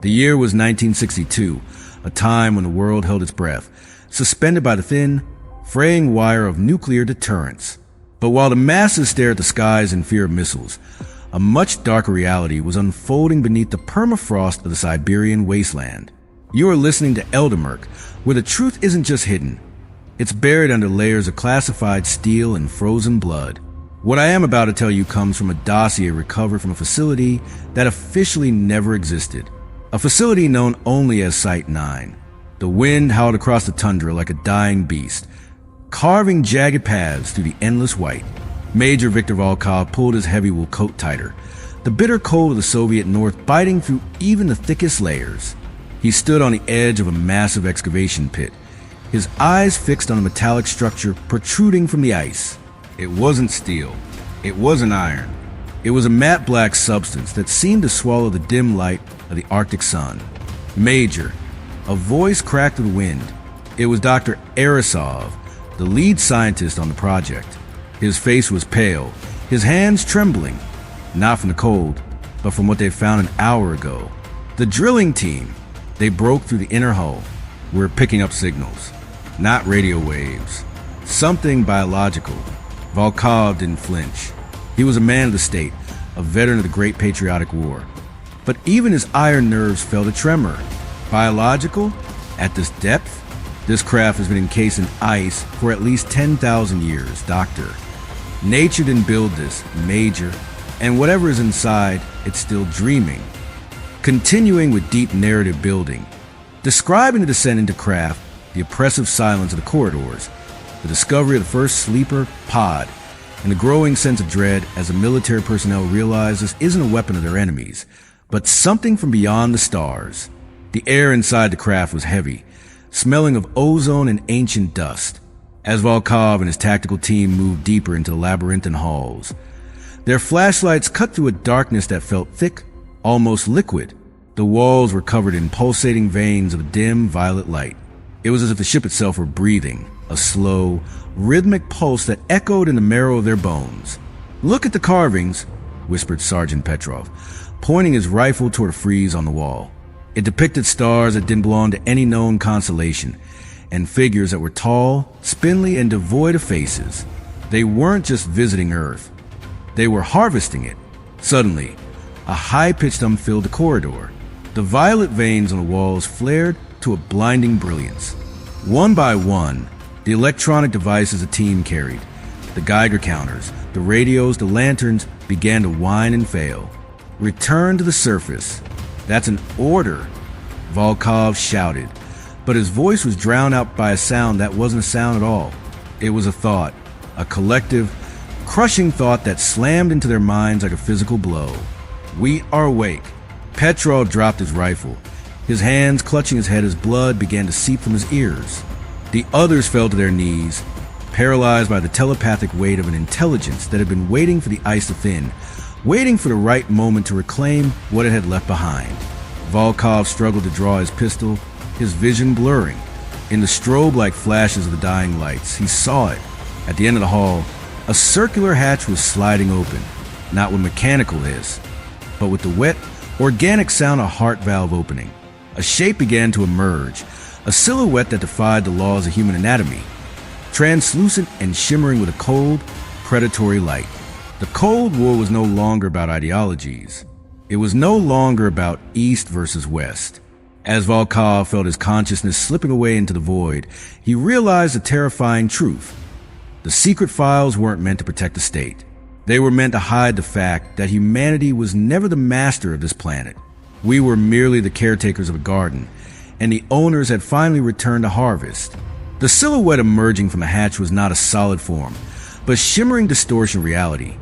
The year was 1962, a time when the world held its breath, suspended by the thin, fraying wire of nuclear deterrence. But while the masses stared at the skies in fear of missiles, a much darker reality was unfolding beneath the permafrost of the Siberian wasteland. You are listening to Eldermurk, where the truth isn't just hidden. It's buried under layers of classified steel and frozen blood. What I am about to tell you comes from a dossier recovered from a facility that officially never existed. A facility known only as Site 9. The wind howled across the tundra like a dying beast, carving jagged paths through the endless white. Major Viktor Volkov pulled his heavy wool coat tighter, the bitter cold of the Soviet North biting through even the thickest layers. He stood on the edge of a massive excavation pit, his eyes fixed on a metallic structure protruding from the ice. It wasn't steel. It wasn't iron. It was a matte black substance that seemed to swallow the dim light of the Arctic sun. Major, a voice cracked through the wind. It was Dr. Arisov, the lead scientist on the project. His face was pale, his hands trembling, not from the cold, but from what they found an hour ago. The drilling team, they broke through the inner hull, were picking up signals, not radio waves, something biological. Volkov didn't flinch. He was a man of the state, a veteran of the Great Patriotic War. But even his iron nerves felt a tremor. Biological? At this depth? This craft has been encased in ice for at least 10,000 years, Doctor. Nature didn't build this, Major, and whatever is inside, it's still dreaming. Continuing with deep narrative building, describing the descent into craft, the oppressive silence of the corridors, the discovery of the first sleeper pod, and the growing sense of dread as the military personnel realize this isn't a weapon of their enemies, but something from beyond the stars. The air inside the craft was heavy, smelling of ozone and ancient dust, as Volkov and his tactical team moved deeper into the labyrinthine halls. Their flashlights cut through a darkness that felt thick, almost liquid. The walls were covered in pulsating veins of dim violet light. It was as if the ship itself were breathing, a slow, rhythmic pulse that echoed in the marrow of their bones. "Look at the carvings," whispered Sergeant Petrov, pointing his rifle toward a frieze on the wall. It depicted stars that didn't belong to any known constellation, and figures that were tall, spindly, and devoid of faces. They weren't just visiting Earth. They were harvesting it. Suddenly, a high-pitched hum filled the corridor. The violet veins on the walls flared to a blinding brilliance. One by one, the electronic devices the team carried, the Geiger counters, the radios, the lanterns, began to whine and fail. "Return to the surface. That's an order," Volkov shouted, but his voice was drowned out by a sound that wasn't a sound at all. It was a thought, a collective, crushing thought that slammed into their minds like a physical blow. "We are awake." Petrov dropped his rifle, his hands clutching his head as blood began to seep from his ears. The others fell to their knees, paralyzed by the telepathic weight of an intelligence that had been waiting for the ice to thin, waiting for the right moment to reclaim what it had left behind. Volkov struggled to draw his pistol, his vision blurring. In the strobe-like flashes of the dying lights, he saw it. At the end of the hall, a circular hatch was sliding open, not with mechanical hiss, but with the wet, organic sound of heart valve opening. A shape began to emerge, a silhouette that defied the laws of human anatomy, translucent and shimmering with a cold, predatory light. The Cold War was no longer about ideologies. It was no longer about East versus West. As Volkov felt his consciousness slipping away into the void, he realized a terrifying truth. The secret files weren't meant to protect the state. They were meant to hide the fact that humanity was never the master of this planet. We were merely the caretakers of a garden, and the owners had finally returned to harvest. The silhouette emerging from the hatch was not a solid form, but shimmering distortion of reality,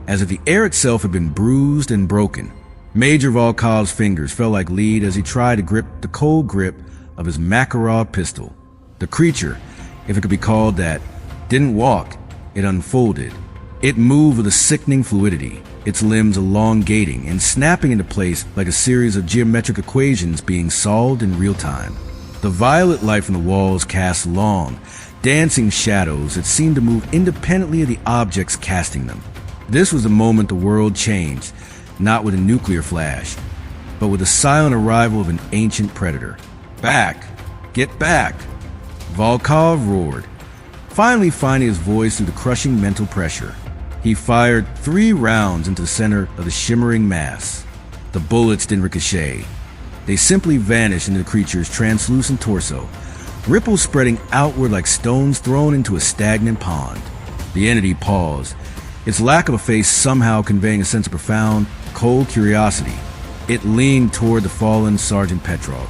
as if the air itself had been bruised and broken. Major Volkov's fingers felt like lead as he tried to grip the cold grip of his Makarov pistol. The creature, if it could be called that, didn't walk, it unfolded. It moved with a sickening fluidity, its limbs elongating and snapping into place like a series of geometric equations being solved in real time. The violet light from the walls cast long, dancing shadows that seemed to move independently of the objects casting them. This was the moment the world changed, not with a nuclear flash, but but with the silent arrival of an ancient predator. "Back! Get back!" Volkov roared, finally finding his voice through the crushing mental pressure. He fired 3 rounds into the center of the shimmering mass. The bullets didn't ricochet. They simply vanished into the creature's translucent torso, ripples spreading outward like stones thrown into a stagnant pond. The entity paused, its lack of a face somehow conveying a sense of profound, cold curiosity. It leaned toward the fallen Sergeant Petrov,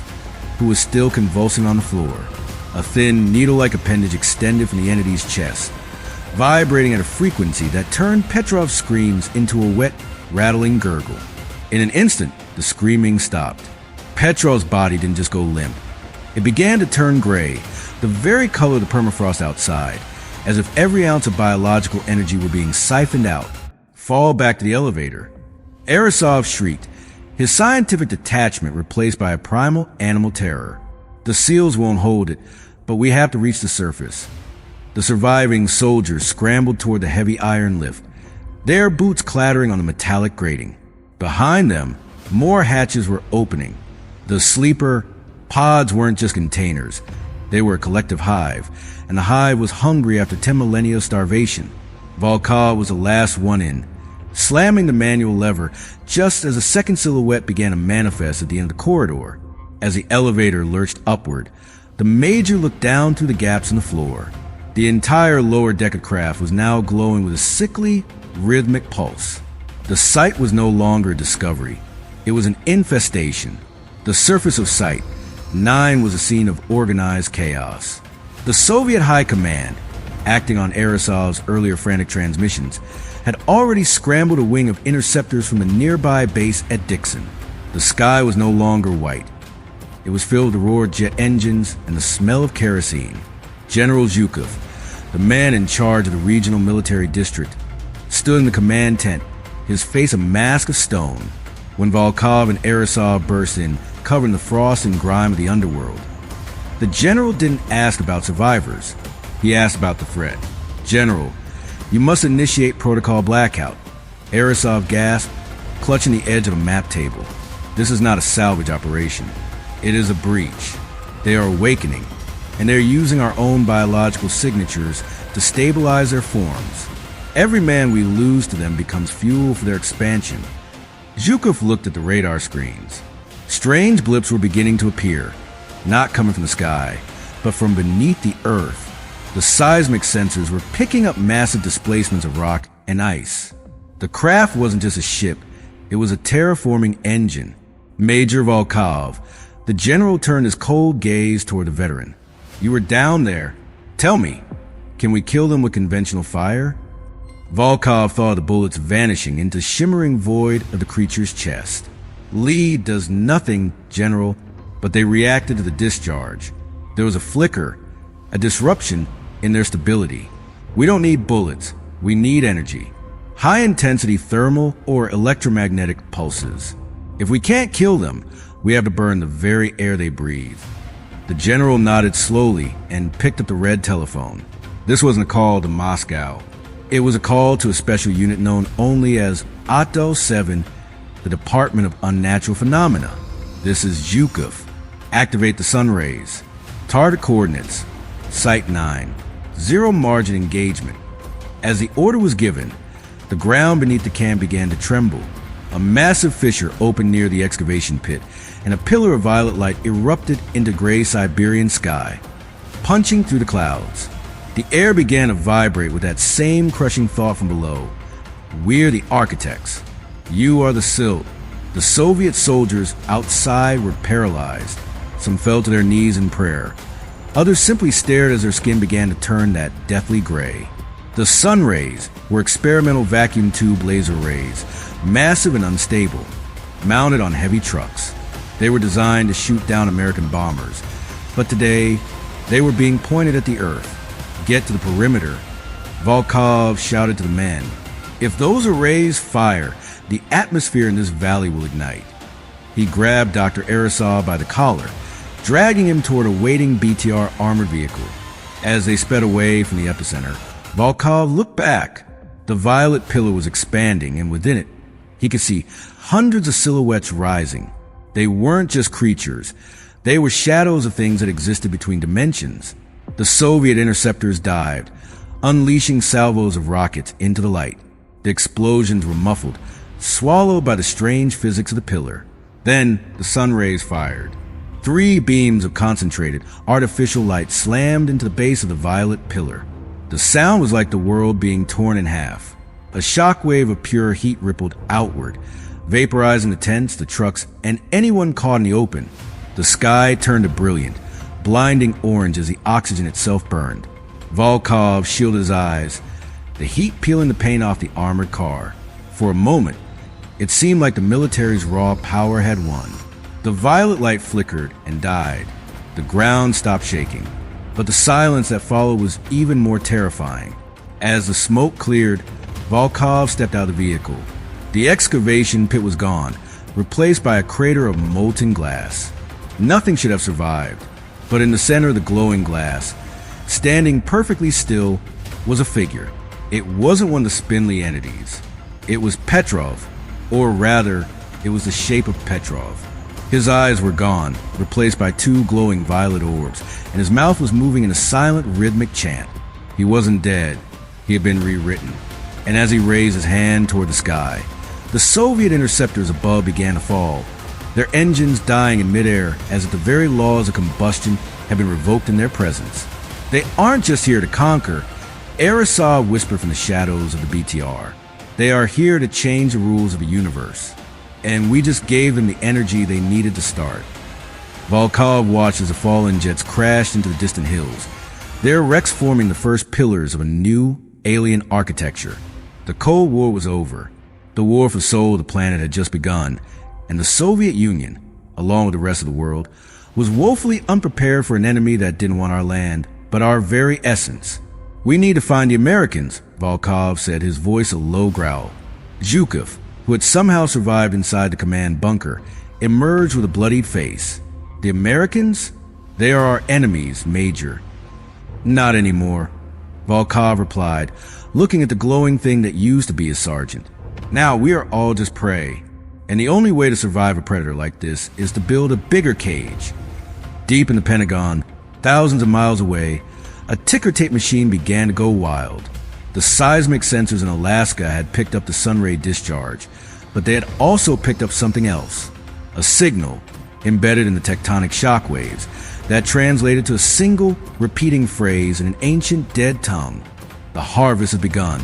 who was still convulsing on the floor. A thin, needle-like appendage extended from the entity's chest, vibrating at a frequency that turned Petrov's screams into a wet, rattling gurgle. In an instant, the screaming stopped. Petrov's body didn't just go limp. It began to turn gray, the very color of the permafrost outside, as if every ounce of biological energy were being siphoned out. "Fall back to the elevator." Arisov shrieked, his scientific detachment replaced by a primal animal terror. "The seals won't hold it, but we have to reach the surface." The surviving soldiers scrambled toward the heavy iron lift, their boots clattering on the metallic grating. Behind them, more hatches were opening. The sleeper pods weren't just containers. They were a collective hive, and the hive was hungry after 10 millennia of starvation. Volkov was the last one in, slamming the manual lever just as a second silhouette began to manifest at the end of the corridor. As the elevator lurched upward, the Major looked down through the gaps in the floor. The entire lower deck of craft was now glowing with a sickly, rhythmic pulse. The sight was no longer a discovery. It was an infestation. The surface of Site 9 was a scene of organized chaos. The Soviet High Command, acting on Arisov's earlier frantic transmissions, had already scrambled a wing of interceptors from a nearby base at Dixon. The sky was no longer white. It was filled with the roar of jet engines and the smell of kerosene. General Zhukov, the man in charge of the regional military district, stood in the command tent, his face a mask of stone, when Volkov and Arisov burst in, covering the frost and grime of the underworld. The general didn't ask about survivors. He asked about the threat. "General, you must initiate protocol blackout." Arisov gasped, clutching the edge of a map table. "This is not a salvage operation. It is a breach. They are awakening, and they're using our own biological signatures to stabilize their forms. Every man we lose to them becomes fuel for their expansion." Zhukov looked at the radar screens. Strange blips were beginning to appear, not coming from the sky, but from beneath the earth. The seismic sensors were picking up massive displacements of rock and ice. The craft wasn't just a ship, it was a terraforming engine. "Major Volkov," the general turned his cold gaze toward the veteran. "You were down there. Tell me, can we kill them with conventional fire?" Volkov thought of the bullets vanishing into the shimmering void of the creature's chest. "Lead does nothing, General, but they reacted to the discharge. There was a flicker, a disruption in their stability. We don't need bullets, we need energy. High-intensity thermal or electromagnetic pulses. If we can't kill them, we have to burn the very air they breathe." The general nodded slowly and picked up the red telephone. This wasn't a call to Moscow. It was a call to a special unit known only as Otto 7, the Department of Unnatural Phenomena. "This is Zhukov. Activate the sun rays. Target coordinates. Site 9. Zero margin engagement." As the order was given, the ground beneath the camp began to tremble. A massive fissure opened near the excavation pit, and a pillar of violet light erupted into gray Siberian sky, punching through the clouds. The air began to vibrate with that same crushing thought from below. "We're the architects. You are the silt." The Soviet soldiers outside were paralyzed. Some fell to their knees in prayer. Others simply stared as their skin began to turn that deathly gray. The sun rays were experimental vacuum tube laser rays, massive and unstable, mounted on heavy trucks. They were designed to shoot down American bombers, but today they were being pointed at the earth. "Get to the perimeter," Volkov shouted to the men. "If those arrays fire, the atmosphere in this valley will ignite." He grabbed Dr. Arisov by the collar, dragging him toward a waiting BTR armored vehicle. As they sped away from the epicenter, Volkov looked back. The violet pillar was expanding, and within it, he could see hundreds of silhouettes rising. They weren't just creatures. They were shadows of things that existed between dimensions. The Soviet interceptors dived, unleashing salvos of rockets into the light. The explosions were muffled, swallowed by the strange physics of the pillar. Then the sun rays fired. 3 beams of concentrated, artificial light slammed into the base of the violet pillar. The sound was like the world being torn in half. A shockwave of pure heat rippled outward, vaporizing the tents, the trucks, and anyone caught in the open. The sky turned a brilliant, blinding orange as the oxygen itself burned. Volkov shielded his eyes, the heat peeling the paint off the armored car. For a moment, it seemed like the military's raw power had won. The violet light flickered and died. The ground stopped shaking. But the silence that followed was even more terrifying. As the smoke cleared, Volkov stepped out of the vehicle. The excavation pit was gone, replaced by a crater of molten glass. Nothing should have survived, but in the center of the glowing glass, standing perfectly still, was a figure. It wasn't one of the spindly entities. It was Petrov, or rather, it was the shape of Petrov. His eyes were gone, replaced by 2 glowing violet orbs, and his mouth was moving in a silent, rhythmic chant. He wasn't dead. He had been rewritten. And as he raised his hand toward the sky, the Soviet interceptors above began to fall, their engines dying in midair as if the very laws of combustion had been revoked in their presence. They aren't just here to conquer. Era saw a whisper from the shadows of the BTR. They are here to change the rules of the universe. And we just gave them the energy they needed to start. Volkov watched as the fallen jets crashed into the distant hills, their wrecks forming the first pillars of a new alien architecture. The Cold War was over. The war for soul of the planet had just begun, and the Soviet Union, along with the rest of the world, was woefully unprepared for an enemy that didn't want our land, but our very essence. We need to find the Americans, Volkov said, his voice a low growl. Zhukov, who had somehow survived inside the command bunker, emerged with a bloodied face. The Americans? They are our enemies, Major. Not anymore, Volkov replied, looking at the glowing thing that used to be his sergeant. Now we are all just prey, and the only way to survive a predator like this is to build a bigger cage. Deep in the Pentagon, thousands of miles away, a ticker tape machine began to go wild. The seismic sensors in Alaska had picked up the sunray discharge, but they had also picked up something else, a signal embedded in the tectonic shock waves that translated to a single repeating phrase in an ancient dead tongue. The harvest has begun.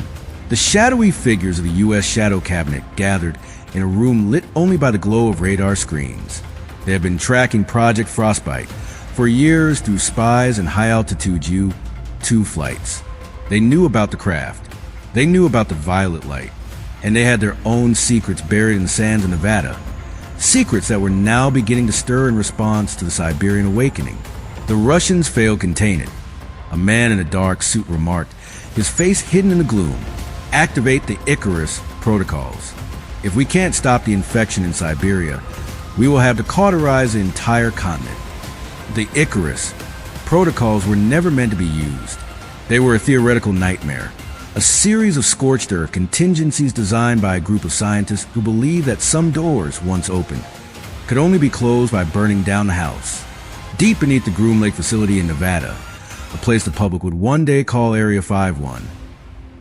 The shadowy figures of the U.S. Shadow Cabinet gathered in a room lit only by the glow of radar screens. They had been tracking Project Frostbite for years through spies and high-altitude U-2 flights. They knew about the craft. They knew about the violet light. And they had their own secrets buried in the sands of Nevada. Secrets that were now beginning to stir in response to the Siberian awakening. The Russians failed to contain it. A man in a dark suit remarked, his face hidden in the gloom, "Activate the Icarus protocols. If we can't stop the infection in Siberia, we will have to cauterize the entire continent." The Icarus protocols were never meant to be used. They were a theoretical nightmare, a series of scorched earth contingencies designed by a group of scientists who believed that some doors, once opened, could only be closed by burning down the house. Deep beneath the Groom Lake facility in Nevada, a place the public would one day call Area 51,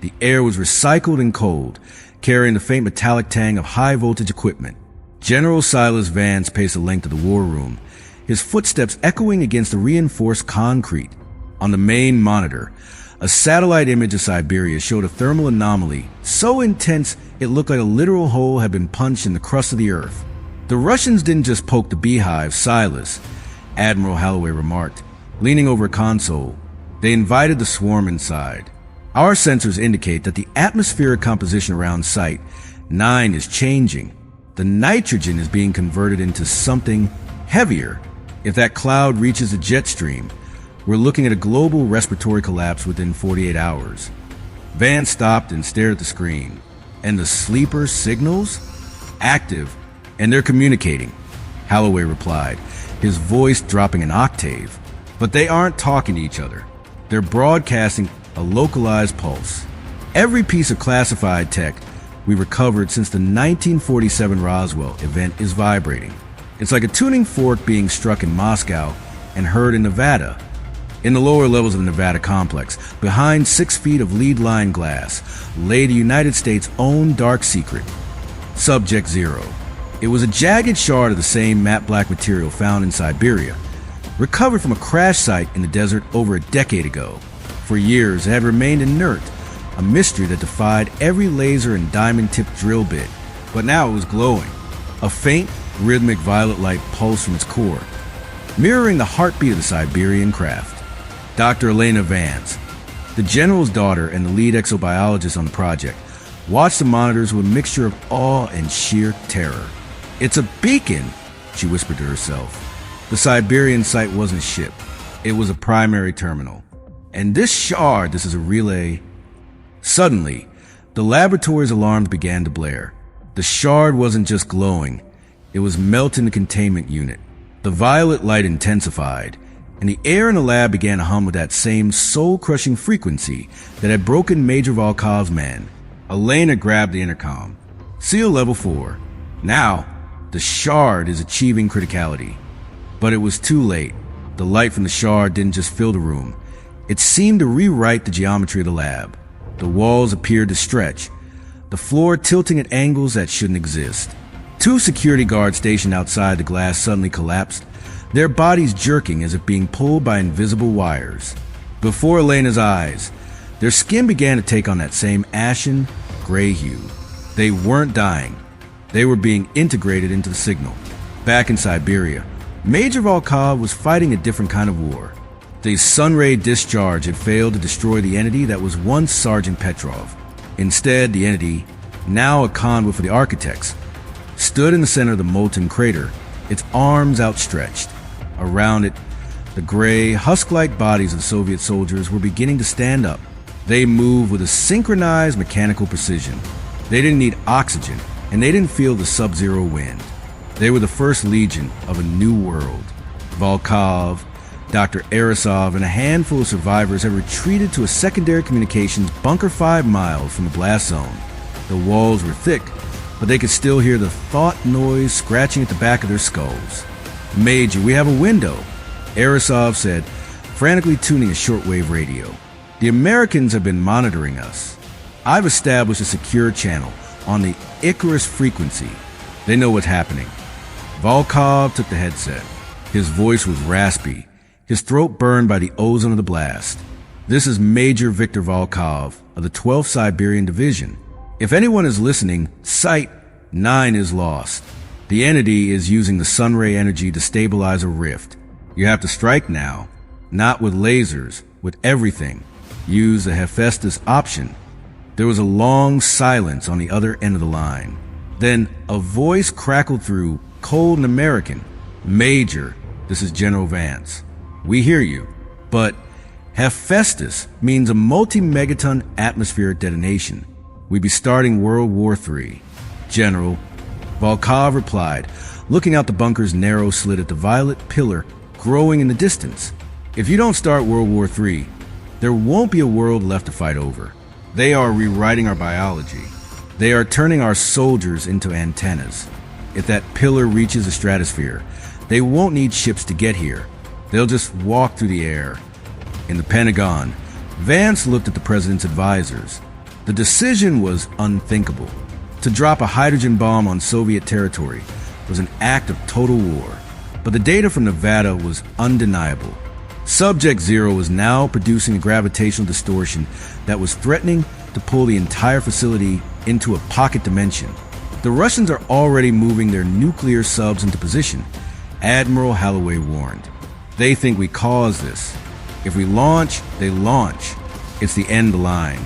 the air was recycled and cold, carrying the faint metallic tang of high-voltage equipment. General Silas Vance paced the length of the war room, his footsteps echoing against the reinforced concrete. On the main monitor, a satellite image of Siberia showed a thermal anomaly so intense it looked like a literal hole had been punched in the crust of the earth. The Russians didn't just poke the beehive, Silas, Admiral Holloway remarked, leaning over a console. They invited the swarm inside. Our sensors indicate that the atmospheric composition around Site 9 is changing. The nitrogen is being converted into something heavier. If that cloud reaches the jet stream, we're looking at a global respiratory collapse within 48 hours. Vance stopped and stared at the screen. And the sleeper signals? Active, and they're communicating, Holloway replied, his voice dropping an octave. But they aren't talking to each other. They're broadcasting a localized pulse. Every piece of classified tech we recovered since the 1947 Roswell event is vibrating. It's like a tuning fork being struck in Moscow and heard in Nevada. In the lower levels of the Nevada complex, behind 6 feet of lead-lined glass, lay the United States' own dark secret, Subject Zero. It was a jagged shard of the same matte black material found in Siberia, recovered from a crash site in the desert over a decade ago. For years, it had remained inert, a mystery that defied every laser and diamond-tipped drill bit. But now it was glowing. A faint, rhythmic violet light pulsed from its core, mirroring the heartbeat of the Siberian craft. Dr. Elena Vance, the general's daughter and the lead exobiologist on the project, watched the monitors with a mixture of awe and sheer terror. "It's a beacon," she whispered to herself. The Siberian site wasn't a ship. It was a primary terminal. And this shard, this is a relay. Suddenly, the laboratory's alarms began to blare. The shard wasn't just glowing. It was melting the containment unit. The violet light intensified, and the air in the lab began to hum with that same soul-crushing frequency that had broken Major Volkov's man. Elena grabbed the intercom. "Seal level 4. Now, the shard is achieving criticality." But it was too late. The light from the shard didn't just fill the room. It seemed to rewrite the geometry of the lab. The walls appeared to stretch, the floor tilting at angles that shouldn't exist. 2 security guards stationed outside the glass suddenly collapsed, their bodies jerking as if being pulled by invisible wires. Before Elena's eyes, their skin began to take on that same ashen, gray hue. They weren't dying. They were being integrated into the signal. Back in Siberia, Major Volkov was fighting a different kind of war. The Sunray discharge had failed to destroy the entity that was once Sergeant Petrov. Instead, the entity, now a conduit for the architects, stood in the center of the molten crater, its arms outstretched. Around it, the gray, husk-like bodies of Soviet soldiers were beginning to stand up. They moved with a synchronized mechanical precision. They didn't need oxygen, and they didn't feel the sub-zero wind. They were the first legion of a new world. Volkov, Dr. Arisov, and a handful of survivors had retreated to a secondary communications bunker 5 miles from the blast zone. The walls were thick, but they could still hear the thought noise scratching at the back of their skulls. "Major, we have a window," Arisov said, frantically tuning a shortwave radio. "The Americans have been monitoring us. I've established a secure channel on the Icarus frequency. They know what's happening." Volkov took the headset. His voice was raspy, his throat burned by the ozone of the blast. "This is Major Viktor Volkov of the 12th Siberian Division. If anyone is listening, Site 9 is lost. The entity is using the sunray energy to stabilize a rift. You have to strike now, not with lasers, with everything. Use the Hephaestus option." There was a long silence on the other end of the line. Then a voice crackled through, cold and American. "Major, this is General Vance. We hear you, but Hephaestus means a multi-megaton atmospheric detonation. We'd be starting World War III. General," Volkov replied, looking out the bunker's narrow slit at the violet pillar growing in the distance. "If you don't start World War III, there won't be a world left to fight over. They are rewriting our biology. They are turning our soldiers into antennas. If that pillar reaches the stratosphere, they won't need ships to get here. They'll just walk through the air." In the Pentagon, Vance looked at the president's advisors. The decision was unthinkable. To drop a hydrogen bomb on Soviet territory was an act of total war. But the data from Nevada was undeniable. Subject Zero was now producing a gravitational distortion that was threatening to pull the entire facility into a pocket dimension. "The Russians are already moving their nuclear subs into position," Admiral Holloway warned. "They think we caused this. If we launch, they launch. It's the end of the line.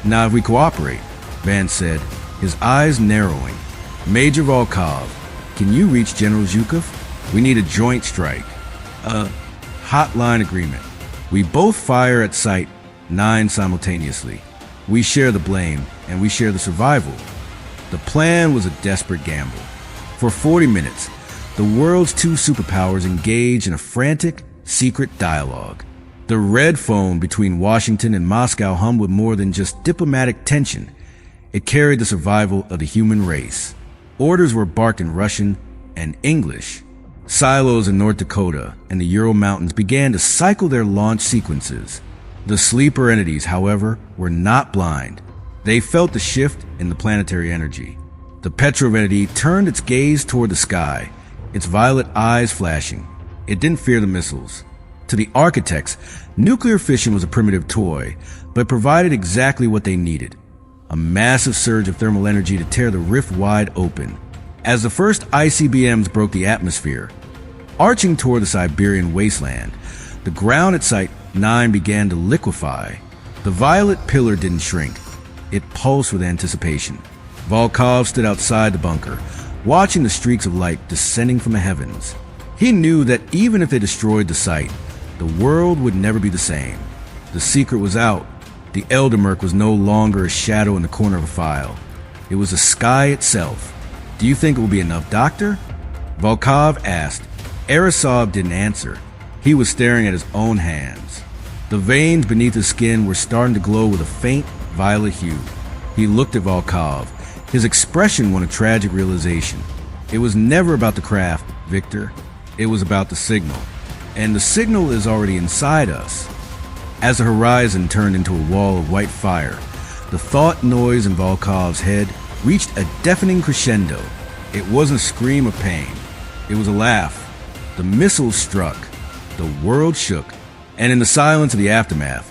Now if we cooperate," Vance said, his eyes narrowing. "Major Volkov, can you reach General Zhukov? We need a joint strike. Hotline agreement. We both fire at Site 9 simultaneously. We share the blame, and we share the survival." The plan was a desperate gamble. For 40 minutes, the world's 2 superpowers engaged in a frantic, secret dialogue. The red phone between Washington and Moscow hummed with more than just diplomatic tension. It carried the survival of the human race. Orders were barked in Russian and English. Silos in North Dakota and the Ural Mountains began to cycle their launch sequences. The sleeper entities, however, were not blind. They felt the shift in the planetary energy. The Petrov entity turned its gaze toward the sky, its violet eyes flashing. It didn't fear the missiles. To the architects, nuclear fission was a primitive toy, but provided exactly what they needed: a massive surge of thermal energy to tear the rift wide open. As the first ICBMs broke the atmosphere, arching toward the Siberian wasteland, the ground at Site 9 began to liquefy. The violet pillar didn't shrink. It pulsed with anticipation. Volkov stood outside the bunker, watching the streaks of light descending from the heavens. He knew that even if they destroyed the site, the world would never be the same. The secret was out. The Eldermerk was no longer a shadow in the corner of a file. It was the sky itself. "Do you think it will be enough, Doctor?" Volkov asked. Arisov didn't answer. He was staring at his own hands. The veins beneath his skin were starting to glow with a faint violet hue. He looked at Volkov. His expression won a tragic realization. It was never about the craft, Victor. It was about the signal. And the signal is already inside us. As the horizon turned into a wall of white fire, the thought noise in Volkov's head reached a deafening crescendo. It wasn't a scream of pain. It was a laugh. The missiles struck. The world shook. And in the silence of the aftermath,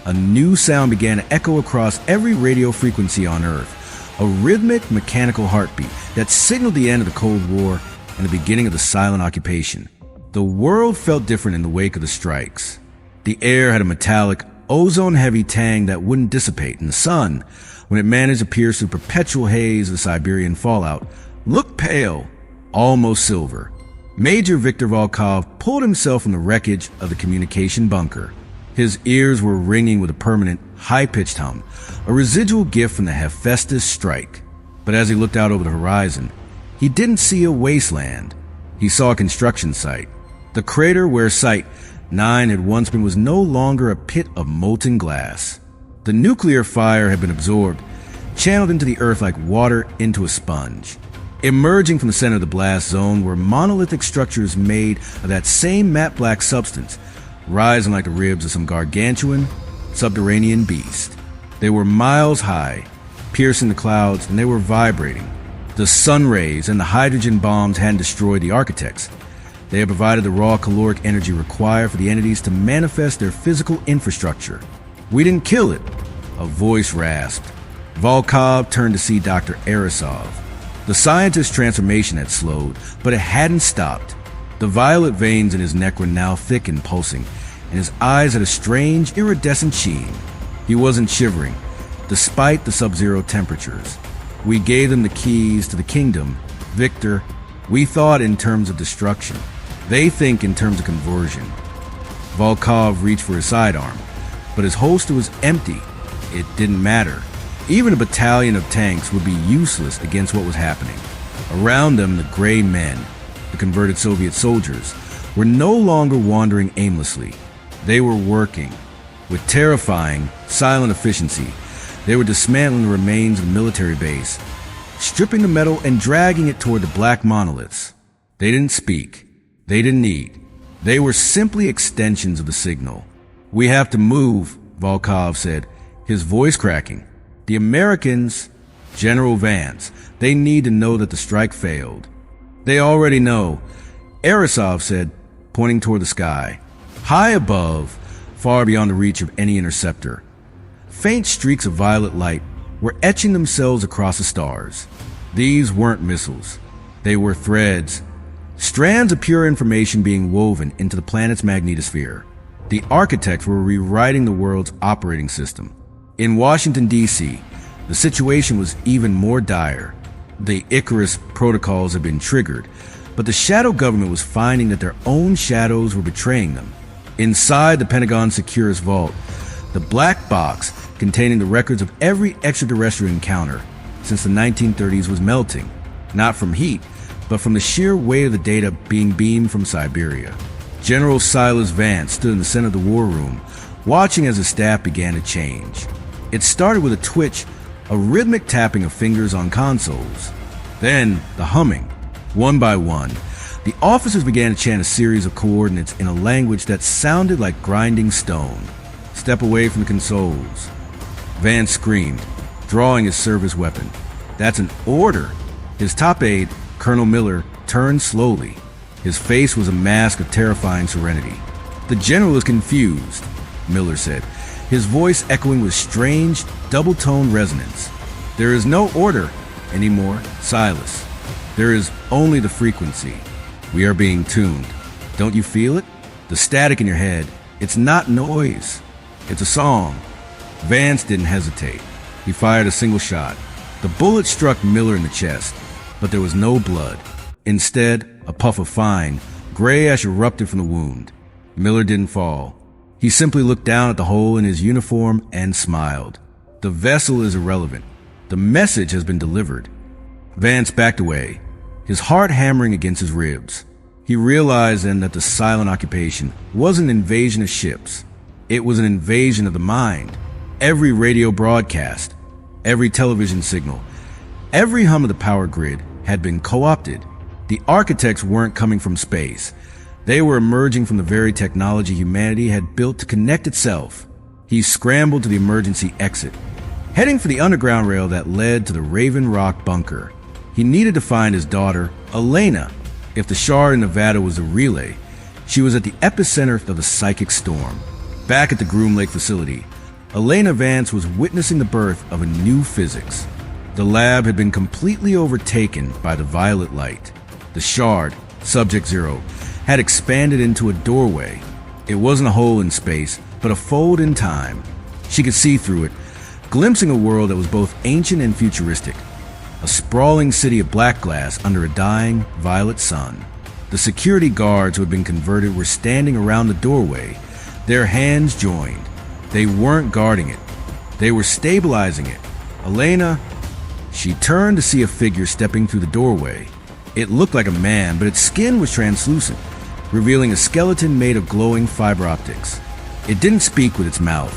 a new sound began to echo across every radio frequency on Earth. A rhythmic, mechanical heartbeat that signaled the end of the Cold War and the beginning of the silent occupation. The world felt different in the wake of the strikes. The air had a metallic, ozone-heavy tang that wouldn't dissipate, and the sun, when it managed to pierce through perpetual haze of the Siberian fallout, looked pale, almost silver. Major Viktor Volkov pulled himself from the wreckage of the communication bunker. His ears were ringing with a permanent, high-pitched hum, a residual gift from the Hephaestus strike. But as he looked out over the horizon, he didn't see a wasteland. He saw a construction site. The crater where Site 9 had once been was no longer a pit of molten glass. The nuclear fire had been absorbed, channeled into the earth like water into a sponge. Emerging from the center of the blast zone were monolithic structures made of that same matte black substance, rising like the ribs of some gargantuan, subterranean beast. They were miles high, piercing the clouds, and they were vibrating. The sun rays and the hydrogen bombs hadn't destroyed the architects. They had provided the raw caloric energy required for the entities to manifest their physical infrastructure. "We didn't kill it," a voice rasped. Volkov turned to see Dr. Arisov. The scientist's transformation had slowed, but it hadn't stopped. The violet veins in his neck were now thick and pulsing, and his eyes had a strange, iridescent sheen. He wasn't shivering, despite the sub-zero temperatures. "We gave them the keys to the kingdom. Victor, we thought in terms of destruction. They think in terms of conversion." Volkov reached for his sidearm, but his holster was empty. It didn't matter. Even a battalion of tanks would be useless against what was happening. Around them, the gray men, the converted Soviet soldiers, were no longer wandering aimlessly. They were working. With terrifying, silent efficiency, they were dismantling the remains of the military base, stripping the metal and dragging it toward the black monoliths. They didn't speak. They didn't eat. They were simply extensions of the signal. "We have to move," Volkov said, his voice cracking. "The Americans, General Vance, they need to know that the strike failed." "They already know," Arisov said, pointing toward the sky. High above, far beyond the reach of any interceptor, faint streaks of violet light were etching themselves across the stars. These weren't missiles. They were threads, strands of pure information being woven into the planet's magnetosphere. The architects were rewriting the world's operating system. In Washington, D.C., the situation was even more dire. The Icarus protocols had been triggered, but the shadow government was finding that their own shadows were betraying them. Inside the Pentagon's Securus vault, the black box containing the records of every extraterrestrial encounter since the 1930s was melting, not from heat, but from the sheer weight of the data being beamed from Siberia. General Silas Vance stood in the center of the war room, watching as the staff began to change. It started with a twitch, a rhythmic tapping of fingers on consoles. Then, the humming. One by one, The officers began to chant a series of coordinates in a language that sounded like grinding stone. "Step away from the consoles." Vance screamed, drawing his service weapon. "That's an order." His top aide, Colonel Miller, turned slowly. His face was a mask of terrifying serenity. "The general is confused," Miller said, his voice echoing with strange, double-tone resonance. "There is no order anymore, Silas. There is only the frequency. We are being tuned. Don't you feel it? The static in your head. It's not noise. It's a song." Vance didn't hesitate. He fired a single shot. The bullet struck Miller in the chest, but there was no blood. Instead, a puff of fine, gray ash erupted from the wound. Miller didn't fall. He simply looked down at the hole in his uniform and smiled. "The vessel is irrelevant. The message has been delivered." Vance backed away, his heart hammering against his ribs. He realized then that the silent occupation wasn't an invasion of ships. It was an invasion of the mind. Every radio broadcast, every television signal, every hum of the power grid had been co-opted. The architects weren't coming from space. They were emerging from the very technology humanity had built to connect itself. He scrambled to the emergency exit, heading for the underground rail that led to the Raven Rock bunker. He needed to find his daughter, Elena. If the shard in Nevada was a relay, she was at the epicenter of the psychic storm. Back at the Groom Lake facility, Elena Vance was witnessing the birth of a new physics. The lab had been completely overtaken by the violet light. The shard, Subject Zero, had expanded into a doorway. It wasn't a hole in space, but a fold in time. She could see through it, glimpsing a world that was both ancient and futuristic. A sprawling city of black glass under a dying violet sun. The security guards who had been converted were standing around the doorway, their hands joined. They weren't guarding it. They were stabilizing it. Elena, she turned to see a figure stepping through the doorway. It looked like a man, but its skin was translucent, revealing a skeleton made of glowing fiber optics. It didn't speak with its mouth,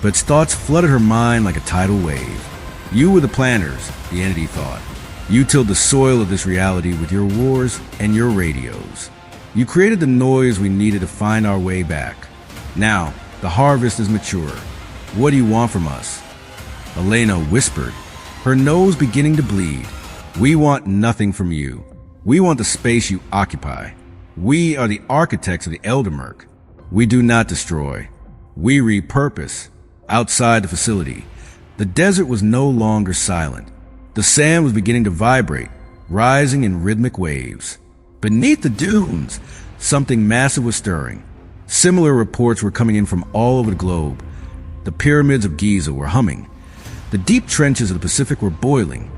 but its thoughts flooded her mind like a tidal wave. "You were the planners," the entity thought. "You tilled the soil of this reality with your wars and your radios. You created the noise we needed to find our way back. Now, the harvest is mature. What do you want from us?" Elena whispered, her nose beginning to bleed. "We want nothing from you. We want the space you occupy. We are the architects of the Eldermurk. We do not destroy. We repurpose." Outside the facility, the desert was no longer silent. The sand was beginning to vibrate, rising in rhythmic waves. Beneath the dunes, something massive was stirring. Similar reports were coming in from all over the globe. The pyramids of Giza were humming. The deep trenches of the Pacific were boiling.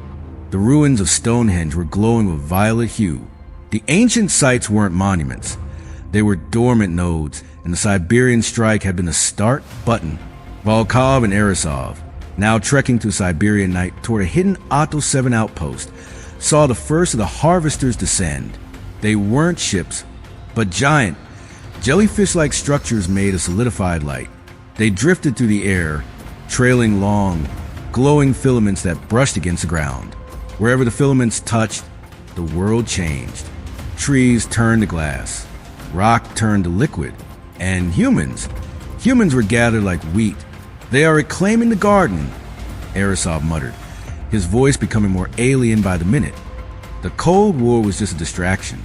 The ruins of Stonehenge were glowing with violet hue. The ancient sites weren't monuments. They were dormant nodes, and the Siberian strike had been the start button. Volkov and Arisov, now trekking through Siberian night toward a hidden Otto 7 outpost, saw the first of the harvesters descend. They weren't ships, but giant, jellyfish-like structures made of solidified light. They drifted through the air, trailing long, glowing filaments that brushed against the ground. Wherever the filaments touched, the world changed. Trees turned to glass, rock turned to liquid, and humans were gathered like wheat. "They are reclaiming the garden," Arisov muttered, his voice becoming more alien by the minute. The Cold War was just a distraction.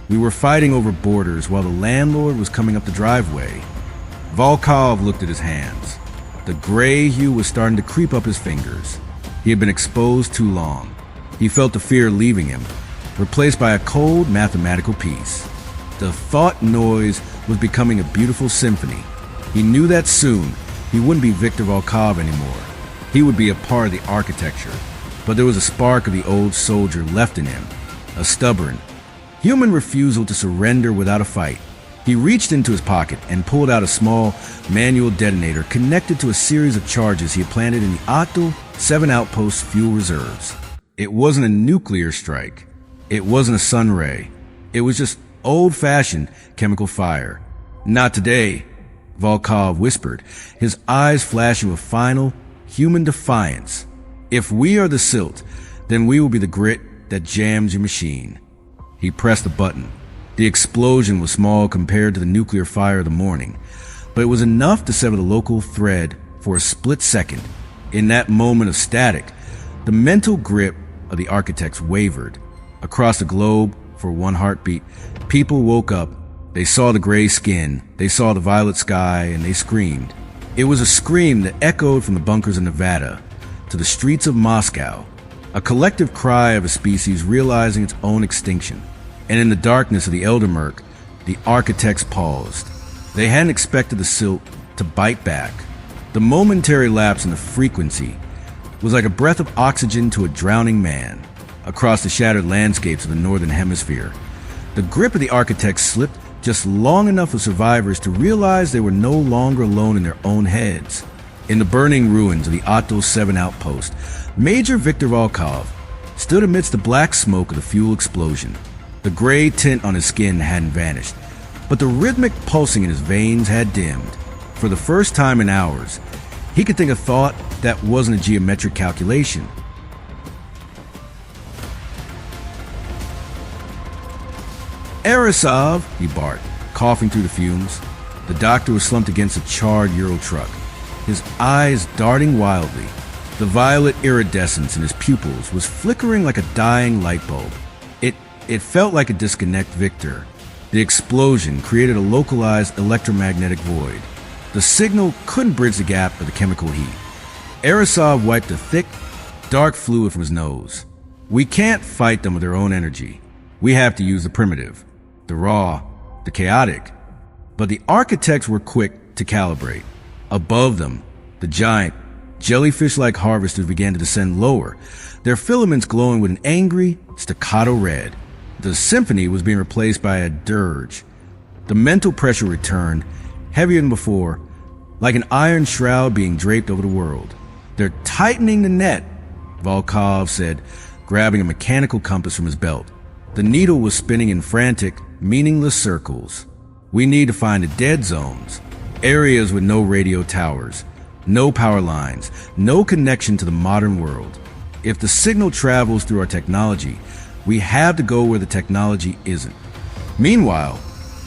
We were fighting over borders while the landlord was coming up the driveway. Volkov looked at his hands. The gray hue was starting to creep up his fingers. He had been exposed too long. He felt the fear leaving him, replaced by a cold mathematical peace. The thought noise was becoming a beautiful symphony. He knew that soon he wouldn't be Viktor Volkov anymore. He would be a part of the architecture. But there was a spark of the old soldier left in him, a stubborn, human refusal to surrender without a fight. He reached into his pocket and pulled out a small manual detonator connected to a series of charges he had planted in the Otto 7 outpost fuel reserves. It wasn't a nuclear strike. It wasn't a sun ray. It was just old-fashioned chemical fire. "Not today," Volkov whispered, his eyes flashing with final, human defiance. "If we are the silt, then we will be the grit that jams your machine." He pressed the button. The explosion was small compared to the nuclear fire of the morning, but it was enough to sever the local thread for a split second. In that moment of static, the mental grip of the architects wavered. Across the globe, for one heartbeat, people woke up. They saw the gray skin, they saw the violet sky, and they screamed. It was a scream that echoed from the bunkers of Nevada to the streets of Moscow, a collective cry of a species realizing its own extinction. And in the darkness of the Eldermurk, the architects paused. They hadn't expected the silt to bite back. The momentary lapse in the frequency was like a breath of oxygen to a drowning man. Across the shattered landscapes of the northern hemisphere, the grip of the architects slipped just long enough for survivors to realize they were no longer alone in their own heads. In the burning ruins of the Otto 7 outpost, Major Viktor Volkov stood amidst the black smoke of the fuel explosion. The gray tint on his skin hadn't vanished, but the rhythmic pulsing in his veins had dimmed. For the first time in hours, he could think a thought that wasn't a geometric calculation. "Arisov," he barked, coughing through the fumes. The doctor was slumped against a charred Euro truck, his eyes darting wildly. The violet iridescence in his pupils was flickering like a dying light bulb. It felt like a disconnect, Victor. The explosion created a localized electromagnetic void. The signal couldn't bridge the gap of the chemical heat. Arisov wiped a thick, dark fluid from his nose. "We can't fight them with their own energy. We have to use the primitive, the raw, the chaotic." But the architects were quick to calibrate. Above them, the giant, jellyfish-like harvesters began to descend lower, their filaments glowing with an angry, staccato red. The symphony was being replaced by a dirge. The mental pressure returned, heavier than before, like an iron shroud being draped over the world. "They're tightening the net," Volkov said, grabbing a mechanical compass from his belt. The needle was spinning in frantic, meaningless circles. "We need to find the dead zones, areas with no radio towers, no power lines, no connection to the modern world. If the signal travels through our technology, we have to go where the technology isn't." Meanwhile,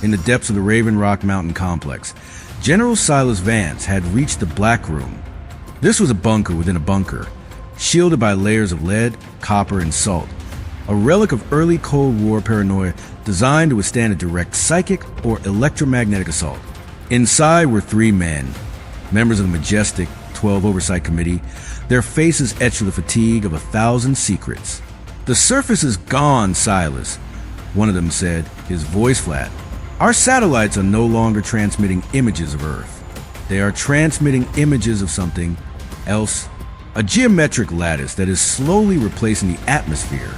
in the depths of the Raven Rock Mountain complex, General Silas Vance had reached the Black Room. This was a bunker within a bunker, shielded by layers of lead, copper, and salt, a relic of early Cold War paranoia designed to withstand a direct psychic or electromagnetic assault. Inside were three men, members of the majestic 12 Oversight Committee, their faces etched with the fatigue of 1,000 secrets. "The surface is gone, Silas," one of them said, his voice flat. "Our satellites are no longer transmitting images of Earth. They are transmitting images of something else, a geometric lattice that is slowly replacing the atmosphere.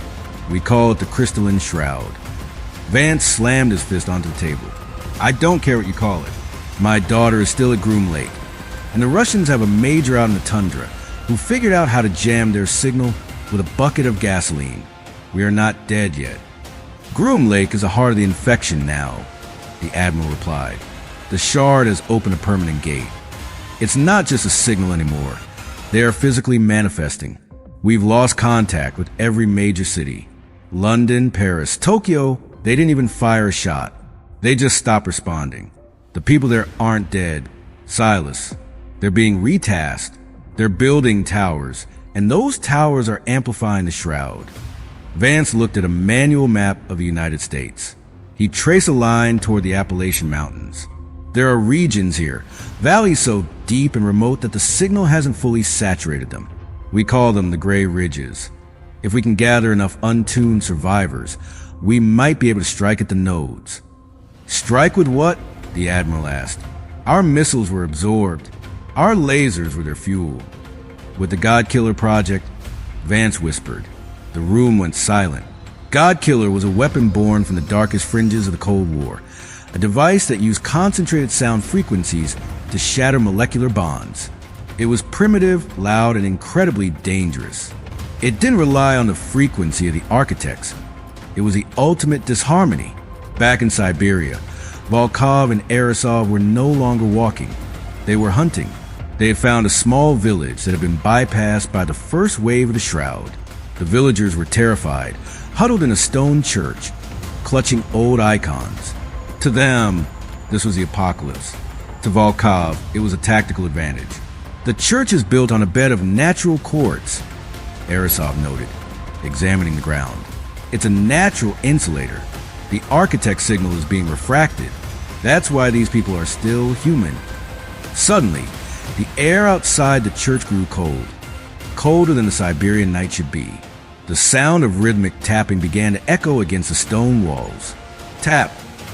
We call it the crystalline shroud." Vance slammed his fist onto the table. "I don't care what you call it. My daughter is still at Groom Lake, and the Russians have a major out in the tundra who figured out how to jam their signal with a bucket of gasoline. We are not dead yet." "Groom Lake is the heart of the infection now," the Admiral replied. "The shard has opened a permanent gate. It's not just a signal anymore. They are physically manifesting. We've lost contact with every major city. London, Paris, Tokyo, they didn't even fire a shot. They just stopped responding. The people there aren't dead, Silas. They're being retasked. They're building towers, and those towers are amplifying the shroud." Vance looked at a manual map of the United States. He traced a line toward the Appalachian Mountains. "There are regions here, valleys so deep and remote that the signal hasn't fully saturated them. We call them the Gray Ridges. If we can gather enough untuned survivors, we might be able to strike at the nodes." "Strike with what?" the Admiral asked. "Our missiles were absorbed. Our lasers were their fuel." "With the God-Killer project," Vance whispered. The room went silent. God-Killer was a weapon born from the darkest fringes of the Cold War, a device that used concentrated sound frequencies to shatter molecular bonds. It was primitive, loud, and incredibly dangerous. It didn't rely on the frequency of the architects. It was the ultimate disharmony. Back in Siberia, Volkov and Arisov were no longer walking. They were hunting. They had found a small village that had been bypassed by the first wave of the shroud. The villagers were terrified, huddled in a stone church, clutching old icons. To them, this was the apocalypse. To Volkov, it was a tactical advantage. The church is built on a bed of natural quartz, Arisov noted, examining the ground. It's a natural insulator. The architect's signal is being refracted. That's why these people are still human. Suddenly, the air outside the church grew cold, colder than the Siberian night should be. The sound of rhythmic tapping began to echo against the stone walls. Tap,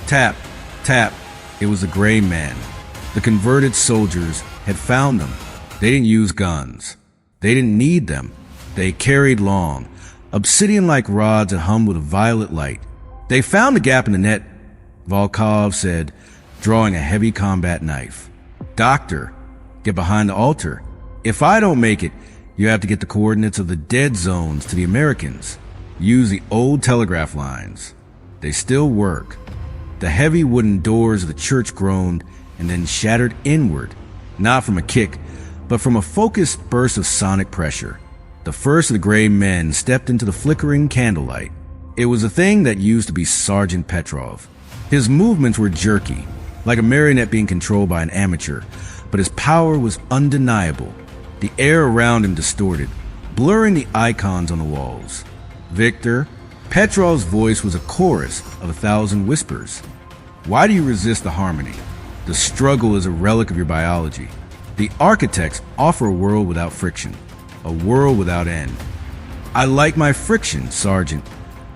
tap, tap. It was the gray men. The converted soldiers had found them. They didn't use guns. They didn't need them. They carried long, obsidian-like rods that hummed with a violet light. They found the gap in the net, Volkov said, drawing a heavy combat knife. Doctor, get behind the altar. If I don't make it, you have to get the coordinates of the dead zones to the Americans. Use the old telegraph lines. They still work. The heavy wooden doors of the church groaned and then shattered inward, not from a kick, but from a focused burst of sonic pressure. The first of the gray men stepped into the flickering candlelight. It was a thing that used to be Sergeant Petrov. His movements were jerky, like a marionette being controlled by an amateur, but his power was undeniable. The air around him distorted, blurring the icons on the walls. Victor, Petrov's voice was a chorus of 1,000 whispers. Why do you resist the harmony? The struggle is a relic of your biology. The architects offer a world without friction, a world without end. I like my friction, Sergeant,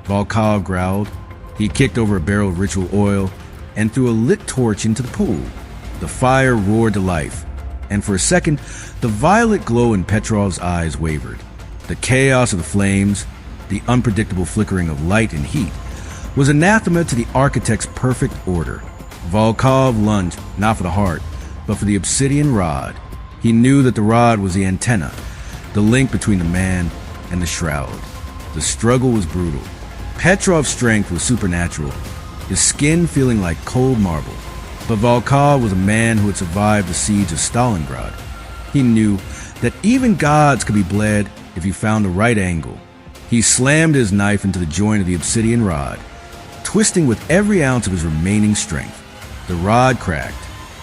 Volkov growled. He kicked over a barrel of ritual oil and threw a lit torch into the pool. The fire roared to life, and for a second, the violet glow in Petrov's eyes wavered. The chaos of the flames, the unpredictable flickering of light and heat, was anathema to the architect's perfect order. Volkov lunged, not for the heart, but for the obsidian rod. He knew that the rod was the antenna, the link between the man and the shroud. The struggle was brutal. Petrov's strength was supernatural, his skin feeling like cold marble. But Volkov was a man who had survived the siege of Stalingrad. He knew that even gods could be bled if he found the right angle. He slammed his knife into the joint of the obsidian rod, twisting with every ounce of his remaining strength. The rod cracked.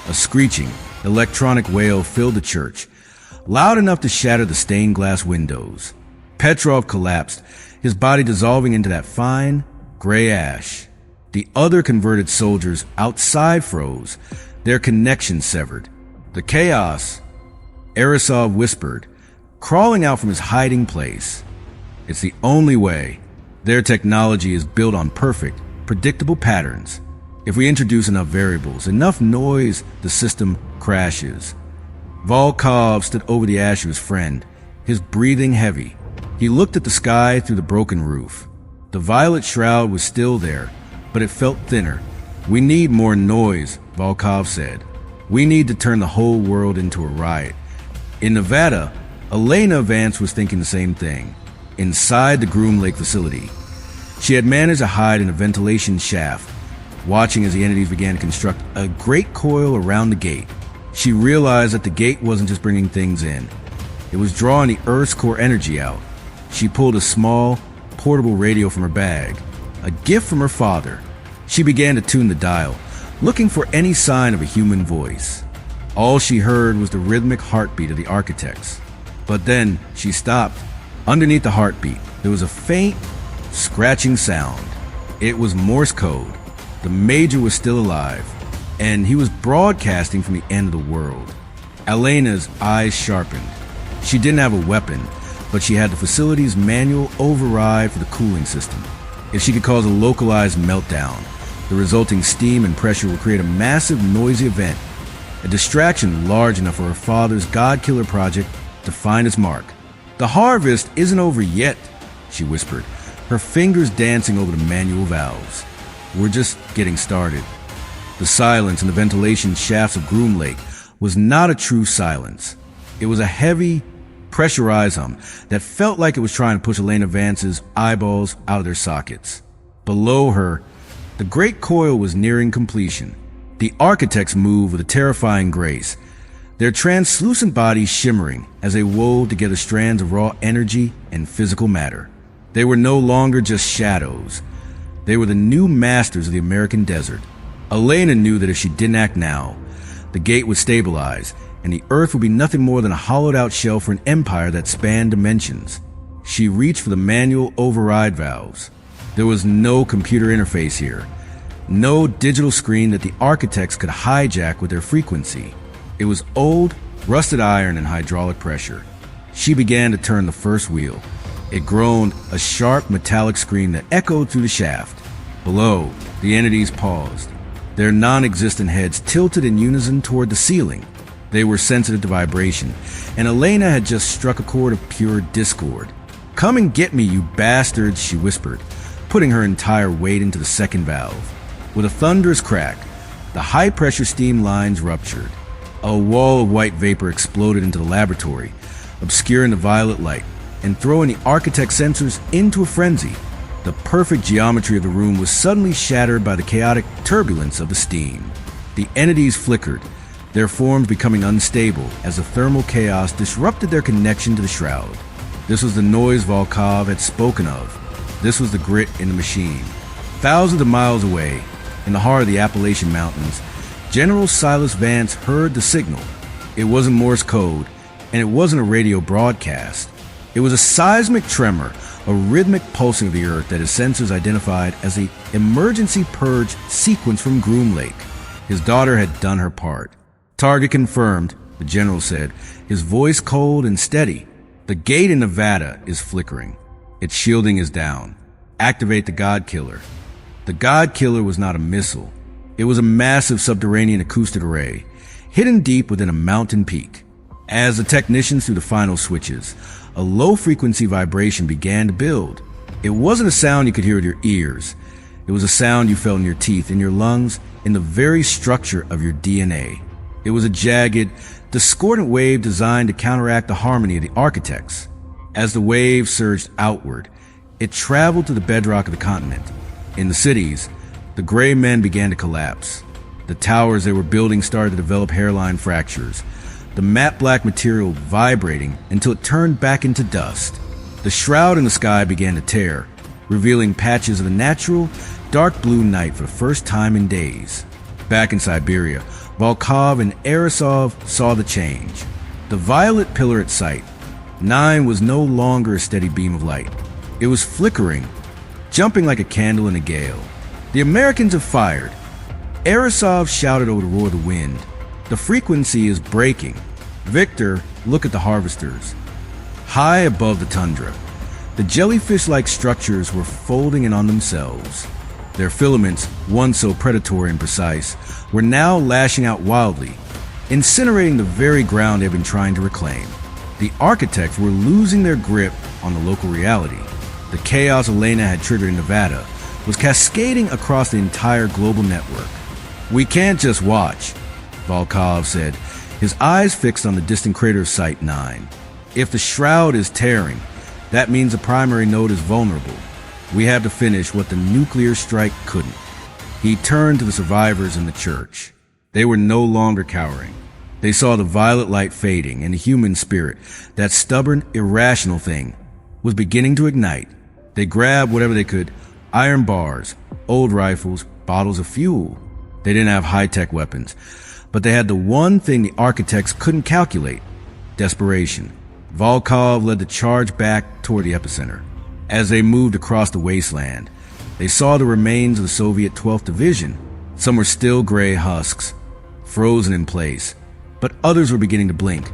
A screeching, electronic wail filled the church, loud enough to shatter the stained glass windows. Petrov collapsed, his body dissolving into that fine, gray ash. The other converted soldiers outside froze, their connection severed. The chaos, Arisov whispered, crawling out from his hiding place. It's the only way. Their technology is built on perfect, predictable patterns. If we introduce enough variables, enough noise, the system crashes. Volkov stood over the ash of his friend, his breathing heavy. He looked at the sky through the broken roof. The violet shroud was still there, but it felt thinner. We need more noise, Volkov said. We need to turn the whole world into a riot. In Nevada, Elena Vance was thinking the same thing. Inside the Groom Lake facility, she had managed to hide in a ventilation shaft, watching as the entities began to construct a great coil around the gate. She realized that the gate wasn't just bringing things in. It was drawing the Earth's core energy out. She pulled a small, portable radio from her bag, a gift from her father. She began to tune the dial, looking for any sign of a human voice. All she heard was the rhythmic heartbeat of the architects. But then she stopped. Underneath the heartbeat, there was a faint, scratching sound. It was Morse code. The Major was still alive, and he was broadcasting from the end of the world. Elena's eyes sharpened. She didn't have a weapon, but she had the facility's manual override for the cooling system. If she could cause a localized meltdown, the resulting steam and pressure would create a massive, noisy event, a distraction large enough for her father's God-killer project to find its mark. The harvest isn't over yet, she whispered, her fingers dancing over the manual valves. We're just getting started. The silence in the ventilation shafts of Groom Lake was not a true silence. It was a heavy, pressurized hum that felt like it was trying to push Elena Vance's eyeballs out of their sockets. Below her, the great coil was nearing completion. The architects moved with a terrifying grace, their translucent bodies shimmering as they wove together strands of raw energy and physical matter. They were no longer just shadows. They were the new masters of the American desert. Elena knew that if she didn't act now, the gate would stabilize, and the Earth would be nothing more than a hollowed-out shell for an empire that spanned dimensions. She reached for the manual override valves. There was no computer interface here, no digital screen that the architects could hijack with their frequency. It was old, rusted iron and hydraulic pressure. She began to turn the first wheel. It groaned, a sharp metallic scream that echoed through the shaft. Below, the entities paused, their non-existent heads tilted in unison toward the ceiling. They were sensitive to vibration, and Elena had just struck a chord of pure discord. "Come and get me, you bastards," she whispered, putting her entire weight into the second valve. With a thunderous crack, the high-pressure steam lines ruptured. A wall of white vapor exploded into the laboratory, obscuring the violet light and throwing the architect's sensors into a frenzy. The perfect geometry of the room was suddenly shattered by the chaotic turbulence of the steam. The entities flickered, their forms becoming unstable as the thermal chaos disrupted their connection to the shroud. This was the noise Volkov had spoken of. This was the grit in the machine. Thousands of miles away, in the heart of the Appalachian Mountains, General Silas Vance heard the signal. It wasn't Morse code, and it wasn't a radio broadcast. It was a seismic tremor, a rhythmic pulsing of the earth that his sensors identified as the emergency purge sequence from Groom Lake. His daughter had done her part. "Target confirmed," the general said, his voice cold and steady. "The gate in Nevada is flickering. Its shielding is down. Activate the God Killer." The God Killer was not a missile. It was a massive subterranean acoustic array, hidden deep within a mountain peak. As the technicians threw the final switches, a low-frequency vibration began to build. It wasn't a sound you could hear with your ears. It was a sound you felt in your teeth, in your lungs, in the very structure of your DNA. It was a jagged, discordant wave designed to counteract the harmony of the architects. As the wave surged outward, it traveled to the bedrock of the continent. In the cities, the gray men began to collapse. The towers they were building started to develop hairline fractures, the matte black material vibrating until it turned back into dust. The shroud in the sky began to tear, revealing patches of the natural, dark blue night for the first time in days. Back in Siberia, Volkov and Arisov saw the change. The violet pillar at sight, 9, was no longer a steady beam of light. It was flickering, jumping like a candle in a gale. "The Americans have fired." Arisov shouted over the roar of the wind. "The frequency is breaking. Victor, look at the harvesters." High above the tundra, the jellyfish-like structures were folding in on themselves. Their filaments, once so predatory and precise, were now lashing out wildly, incinerating the very ground they'd been trying to reclaim. The architects were losing their grip on the local reality. The chaos Elena had triggered in Nevada was cascading across the entire global network. "We can't just watch," Volkov said, his eyes fixed on the distant crater of Site 9. "If the shroud is tearing, that means the primary node is vulnerable. We have to finish what the nuclear strike couldn't." He turned to the survivors in the church. They were no longer cowering. They saw the violet light fading, and the human spirit, that stubborn, irrational thing, was beginning to ignite. They grabbed whatever they could: iron bars, old rifles, bottles of fuel. They didn't have high-tech weapons, but they had the one thing the architects couldn't calculate: desperation. Volkov led the charge back toward the epicenter. As they moved across the wasteland, they saw the remains of the Soviet 12th Division. Some were still gray husks, frozen in place, but others were beginning to blink,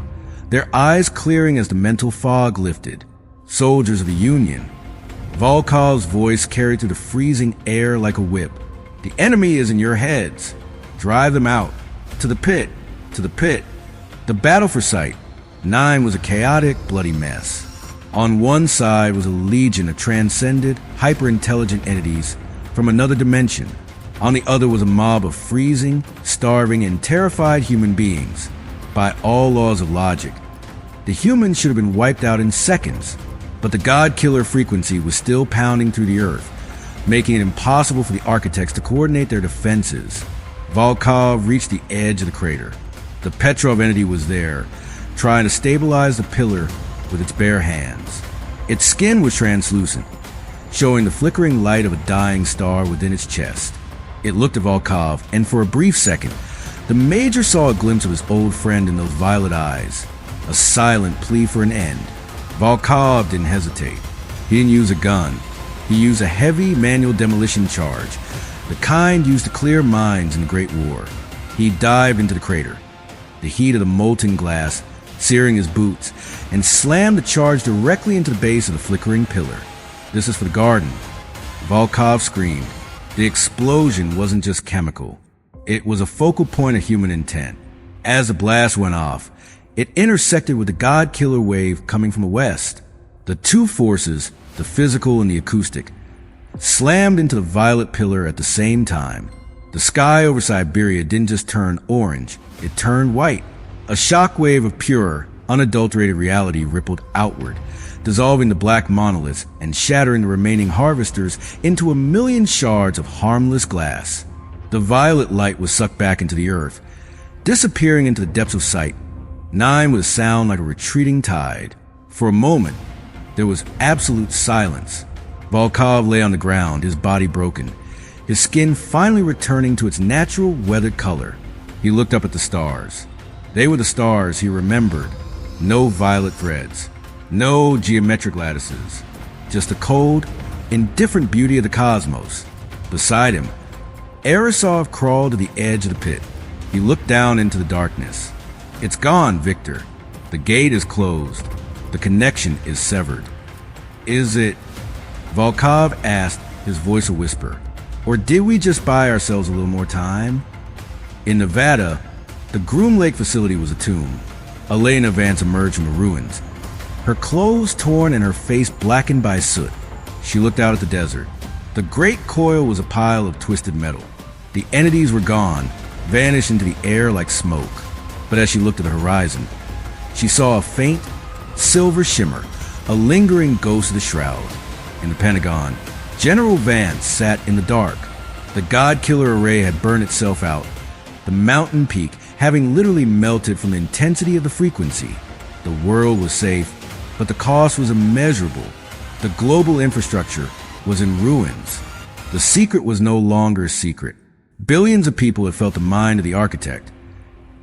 their eyes clearing as the mental fog lifted. Soldiers of the Union. Volkov's voice carried through the freezing air like a whip. "The enemy is in your heads. Drive them out. To the pit. To the pit." The battle for Site 9 was a chaotic, bloody mess. On one side was a legion of transcended, hyper-intelligent entities from another dimension. On the other was a mob of freezing, starving, and terrified human beings. By all laws of logic, the humans should have been wiped out in seconds, but the God-Killer frequency was still pounding through the earth, making it impossible for the architects to coordinate their defenses. Volkov reached the edge of the crater. The Petrov entity was there, trying to stabilize the pillar with its bare hands. Its skin was translucent, showing the flickering light of a dying star within its chest. It looked at Volkov, and for a brief second, the Major saw a glimpse of his old friend in those violet eyes, a silent plea for an end. Volkov didn't hesitate. He didn't use a gun. He used a heavy manual demolition charge, the kind used to clear mines in the Great War. He dived into the crater, the heat of the molten glass searing his boots, and slammed the charge directly into the base of the flickering pillar. This is for the garden. Volkov screamed. The explosion wasn't just chemical. It was a focal point of human intent. As the blast went off, it intersected with the God-killer wave coming from the west. The two forces, the physical and the acoustic, slammed into the violet pillar at the same time. The sky over Siberia didn't just turn orange, it turned white. A shockwave of pure, unadulterated reality rippled outward, dissolving the black monoliths and shattering the remaining harvesters into a million shards of harmless glass. The violet light was sucked back into the earth, disappearing into the depths of sight, nine with a sound like a retreating tide. For a moment, there was absolute silence. Volkov lay on the ground, his body broken, his skin finally returning to its natural weathered color. He looked up at the stars. They were the stars he remembered. No violet threads, no geometric lattices, just the cold, indifferent beauty of the cosmos. Beside him, Arisov crawled to the edge of the pit. He looked down into the darkness. It's gone, Victor. The gate is closed. The connection is severed. Is it? Volkov asked, his voice a whisper. Or did we just buy ourselves a little more time? In Nevada, the Groom Lake facility was a tomb. Elena Vance emerged from the ruins, her clothes torn and her face blackened by soot. She looked out at the desert. The great coil was a pile of twisted metal. The entities were gone, vanished into the air like smoke. But as she looked at the horizon, she saw a faint, silver shimmer, a lingering ghost of the shroud. In the Pentagon, General Vance sat in the dark. The God-killer array had burned itself out, the mountain peak having literally melted from the intensity of the frequency. The world was safe, but the cost was immeasurable. The global infrastructure was in ruins. The secret was no longer a secret. Billions of people had felt the mind of the architect,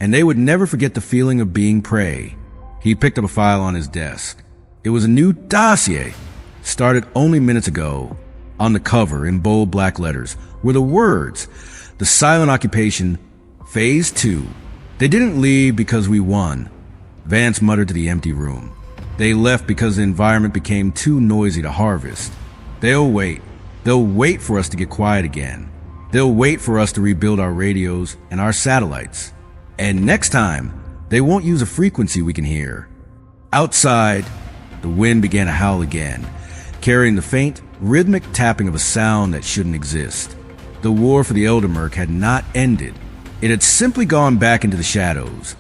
and they would never forget the feeling of being prey. He picked up a file on his desk. It was a new dossier, started only minutes ago. On the cover, in bold black letters, were the words, "The Silent Occupation, Phase 2. They didn't leave because we won," Vance muttered to the empty room. "They left because the environment became too noisy to harvest. They'll wait. They'll wait for us to get quiet again. They'll wait for us to rebuild our radios and our satellites. And next time, they won't use a frequency we can hear." Outside, the wind began to howl again, carrying the faint, rhythmic tapping of a sound that shouldn't exist. The war for the Eldermerk had not ended. It had simply gone back into the shadows,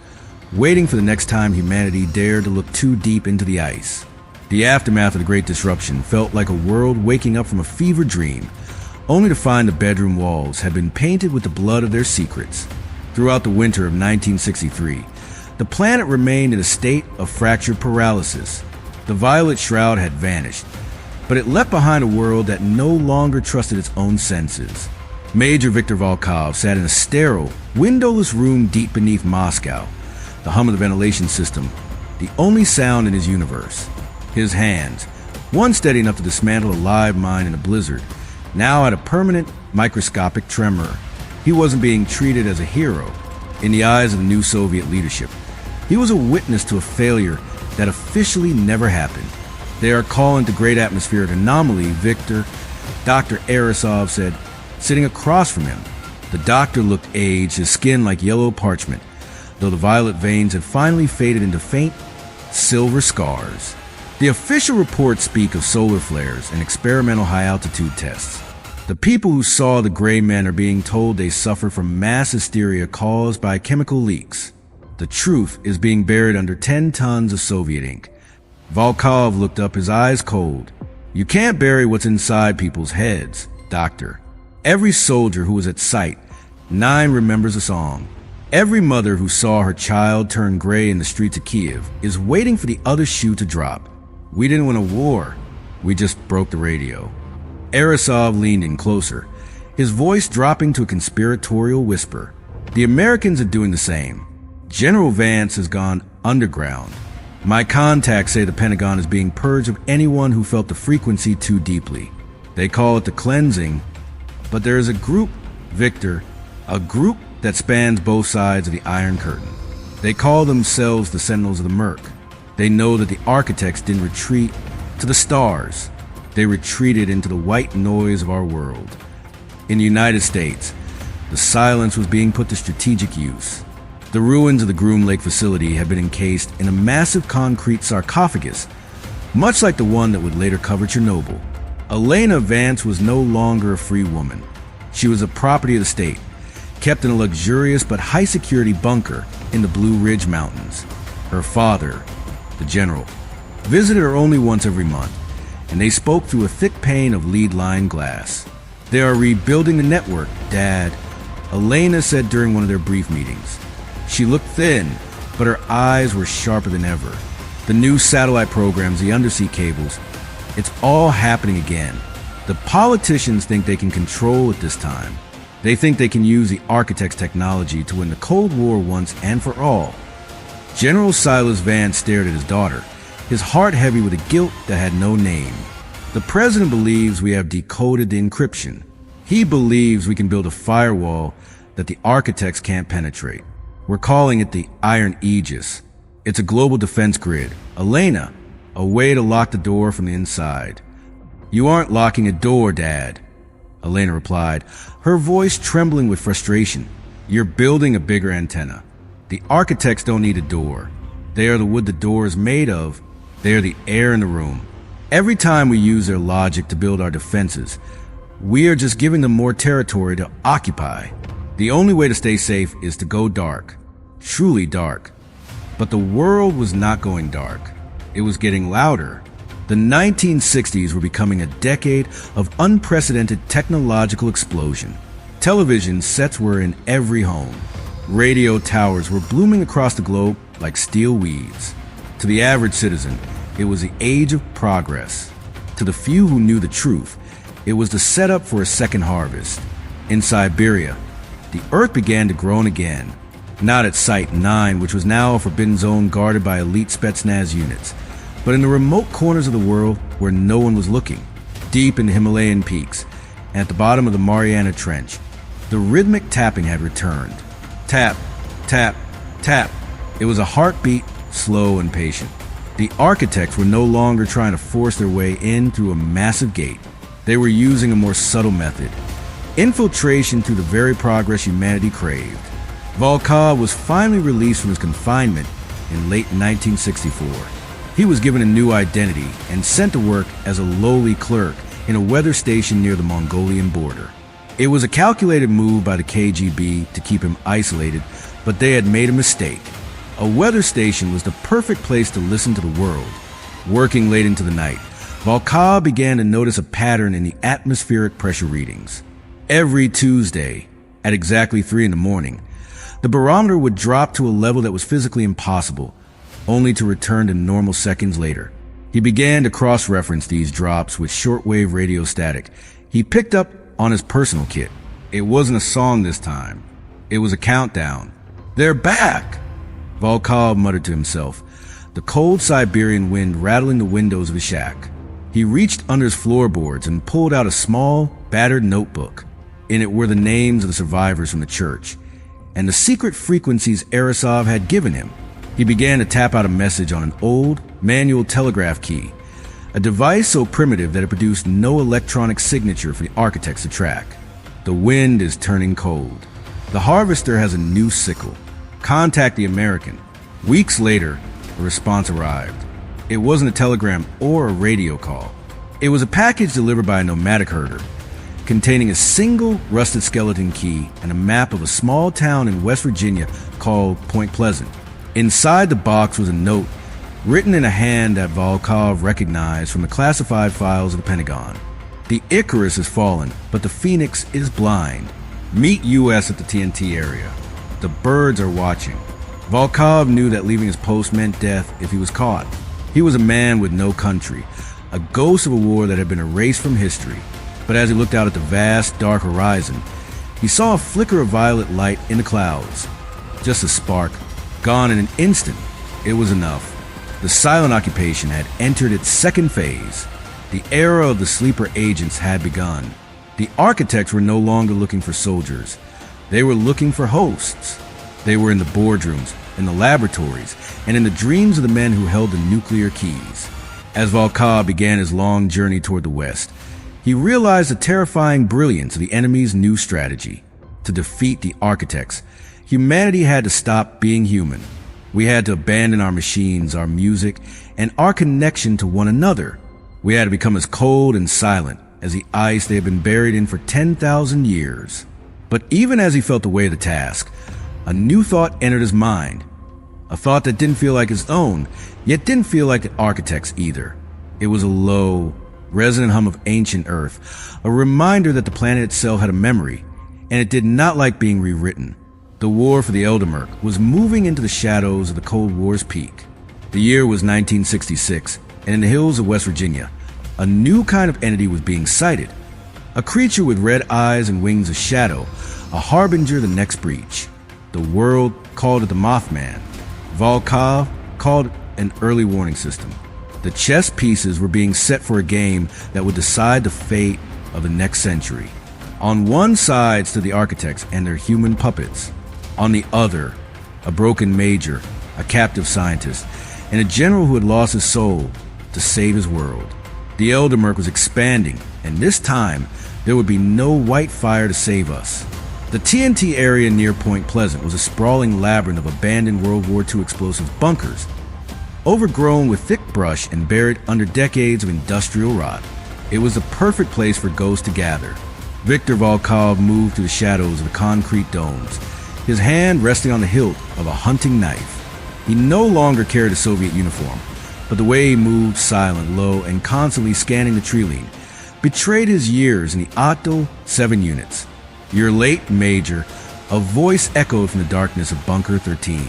waiting for the next time humanity dared to look too deep into the ice. The aftermath of the Great Disruption felt like a world waking up from a fever dream, only to find the bedroom walls had been painted with the blood of their secrets. Throughout the winter of 1963, the planet remained in a state of fractured paralysis. The violet shroud had vanished, but it left behind a world that no longer trusted its own senses. Major Viktor Volkov sat in a sterile, windowless room deep beneath Moscow, the hum of the ventilation system, the only sound in his universe. His hands, once steady enough to dismantle a live mine in a blizzard, now had a permanent, microscopic tremor. He wasn't being treated as a hero. In the eyes of the new Soviet leadership, he was a witness to a failure that officially never happened. "They are calling the great atmospheric anomaly, Victor," Dr. Arisov said, sitting across from him. The doctor looked aged, his skin like yellow parchment, though the violet veins had finally faded into faint, silver scars. The official reports speak of solar flares and experimental high-altitude tests. The people who saw the gray men are being told they suffer from mass hysteria caused by chemical leaks. The truth is being buried under 10 tons of Soviet ink. Volkov looked up, his eyes cold. "You can't bury what's inside people's heads, Doctor." Every soldier who was at site, 9 remembers a song. Every mother who saw her child turn gray in the streets of Kiev is waiting for the other shoe to drop. We didn't win a war. We just broke the radio. Arasov leaned in closer, his voice dropping to a conspiratorial whisper. The Americans are doing the same. General Vance has gone underground. My contacts say the Pentagon is being purged of anyone who felt the frequency too deeply. They call it the cleansing, but there is a group, Victor, a group that spans both sides of the Iron Curtain. They call themselves the Sentinels of the Murk. They know that the architects didn't retreat to the stars. They retreated into the white noise of our world. In the United States, the silence was being put to strategic use. The ruins of the Groom Lake facility had been encased in a massive concrete sarcophagus, much like the one that would later cover Chernobyl. Elena Vance was no longer a free woman. She was a property of the state, kept in a luxurious but high-security bunker in the Blue Ridge Mountains. Her father, the general, visited her only once every month, and they spoke through a thick pane of lead-lined glass. "They are rebuilding the network, Dad," Elena said during one of their brief meetings. She looked thin, but her eyes were sharper than ever. The new satellite programs, the undersea cables, it's all happening again. The politicians think they can control it this time. They think they can use the architect's technology to win the Cold War once and for all. General Silas Vance stared at his daughter, his heart heavy with a guilt that had no name. The president believes we have decoded the encryption. He believes we can build a firewall that the architects can't penetrate. We're calling it the Iron Aegis. It's a global defense grid. Elena, a way to lock the door from the inside. "You aren't locking a door, Dad," Elena replied, her voice trembling with frustration. "You're building a bigger antenna. The architects don't need a door. They are the wood the door is made of. They are the air in the room. Every time we use their logic to build our defenses, we are just giving them more territory to occupy. The only way to stay safe is to go dark, truly dark." But the world was not going dark. It was getting louder. The 1960s were becoming a decade of unprecedented technological explosion. Television sets were in every home. Radio towers were blooming across the globe like steel weeds. To the average citizen, it was the age of progress. To the few who knew the truth, it was the setup for a second harvest. In Siberia, the earth began to groan again. Not at Site 9, which was now a forbidden zone guarded by elite Spetsnaz units, but in the remote corners of the world where no one was looking, deep in the Himalayan peaks, and at the bottom of the Mariana Trench, the rhythmic tapping had returned. Tap, tap, tap. It was a heartbeat, slow and patient. The architects were no longer trying to force their way in through a massive gate. They were using a more subtle method, infiltration through the very progress humanity craved. Volkov was finally released from his confinement in late 1964. He was given a new identity and sent to work as a lowly clerk in a weather station near the Mongolian border. It was a calculated move by the KGB to keep him isolated, but they had made a mistake. A weather station was the perfect place to listen to the world. Working late into the night, Volkov began to notice a pattern in the atmospheric pressure readings. Every Tuesday, at exactly 3 in the morning, the barometer would drop to a level that was physically impossible, only to return to normal seconds later. He began to cross-reference these drops with shortwave radio static he picked up on his personal kit. It wasn't a song this time. It was a countdown. "They're back!" Volkov muttered to himself, the cold Siberian wind rattling the windows of his shack. He reached under his floorboards and pulled out a small, battered notebook. In it were the names of the survivors from the church, and the secret frequencies Arasov had given him. He began to tap out a message on an old, manual telegraph key, a device so primitive that it produced no electronic signature for the architects to track. "The wind is turning cold. The harvester has a new sickle. Contact the American." Weeks later, a response arrived. It wasn't a telegram or a radio call. It was a package delivered by a nomadic herder, containing a single rusted skeleton key and a map of a small town in West Virginia called Point Pleasant. Inside the box was a note written in a hand that Volkov recognized from the classified files of the Pentagon. "The Icarus has fallen, but the Phoenix is blind. Meet US at the TNT area. The birds are watching." Volkov knew that leaving his post meant death if he was caught. He was a man with no country, a ghost of a war that had been erased from history. But as he looked out at the vast, dark horizon, he saw a flicker of violet light in the clouds. Just a spark, gone in an instant. It was enough. The silent occupation had entered its second phase. The era of the sleeper agents had begun. The architects were no longer looking for soldiers. They were looking for hosts. They were in the boardrooms, in the laboratories, and in the dreams of the men who held the nuclear keys. As Volkov began his long journey toward the west, he realized the terrifying brilliance of the enemy's new strategy. To defeat the architects, humanity had to stop being human. We had to abandon our machines, our music, and our connection to one another. We had to become as cold and silent as the ice they had been buried in for 10,000 years. But even as he felt the weight of the task, a new thought entered his mind. A thought that didn't feel like his own, yet didn't feel like the architect's either. It was a low, resonant hum of ancient Earth, a reminder that the planet itself had a memory, and it did not like being rewritten. The war for the Eldermerk was moving into the shadows of the Cold War's peak. The year was 1966, and in the hills of West Virginia, a new kind of entity was being sighted. A creature with red eyes and wings of shadow, a harbinger of the next breach. The world called it the Mothman. Volkov called it an early warning system. The chess pieces were being set for a game that would decide the fate of the next century. On one side stood the architects and their human puppets. On the other, a broken major, a captive scientist, and a general who had lost his soul to save his world. The Eldermerk was expanding, and this time, there would be no white fire to save us. The TNT area near Point Pleasant was a sprawling labyrinth of abandoned World War II explosive bunkers, overgrown with thick brush and buried under decades of industrial rot. It was the perfect place for ghosts to gather. Viktor Volkov moved through the shadows of the concrete domes, his hand resting on the hilt of a hunting knife. He no longer carried a Soviet uniform, but the way he moved, silent, low, and constantly scanning the tree line, betrayed his years in the Otto 7 units. "You're late, Major," a voice echoed from the darkness of Bunker 13.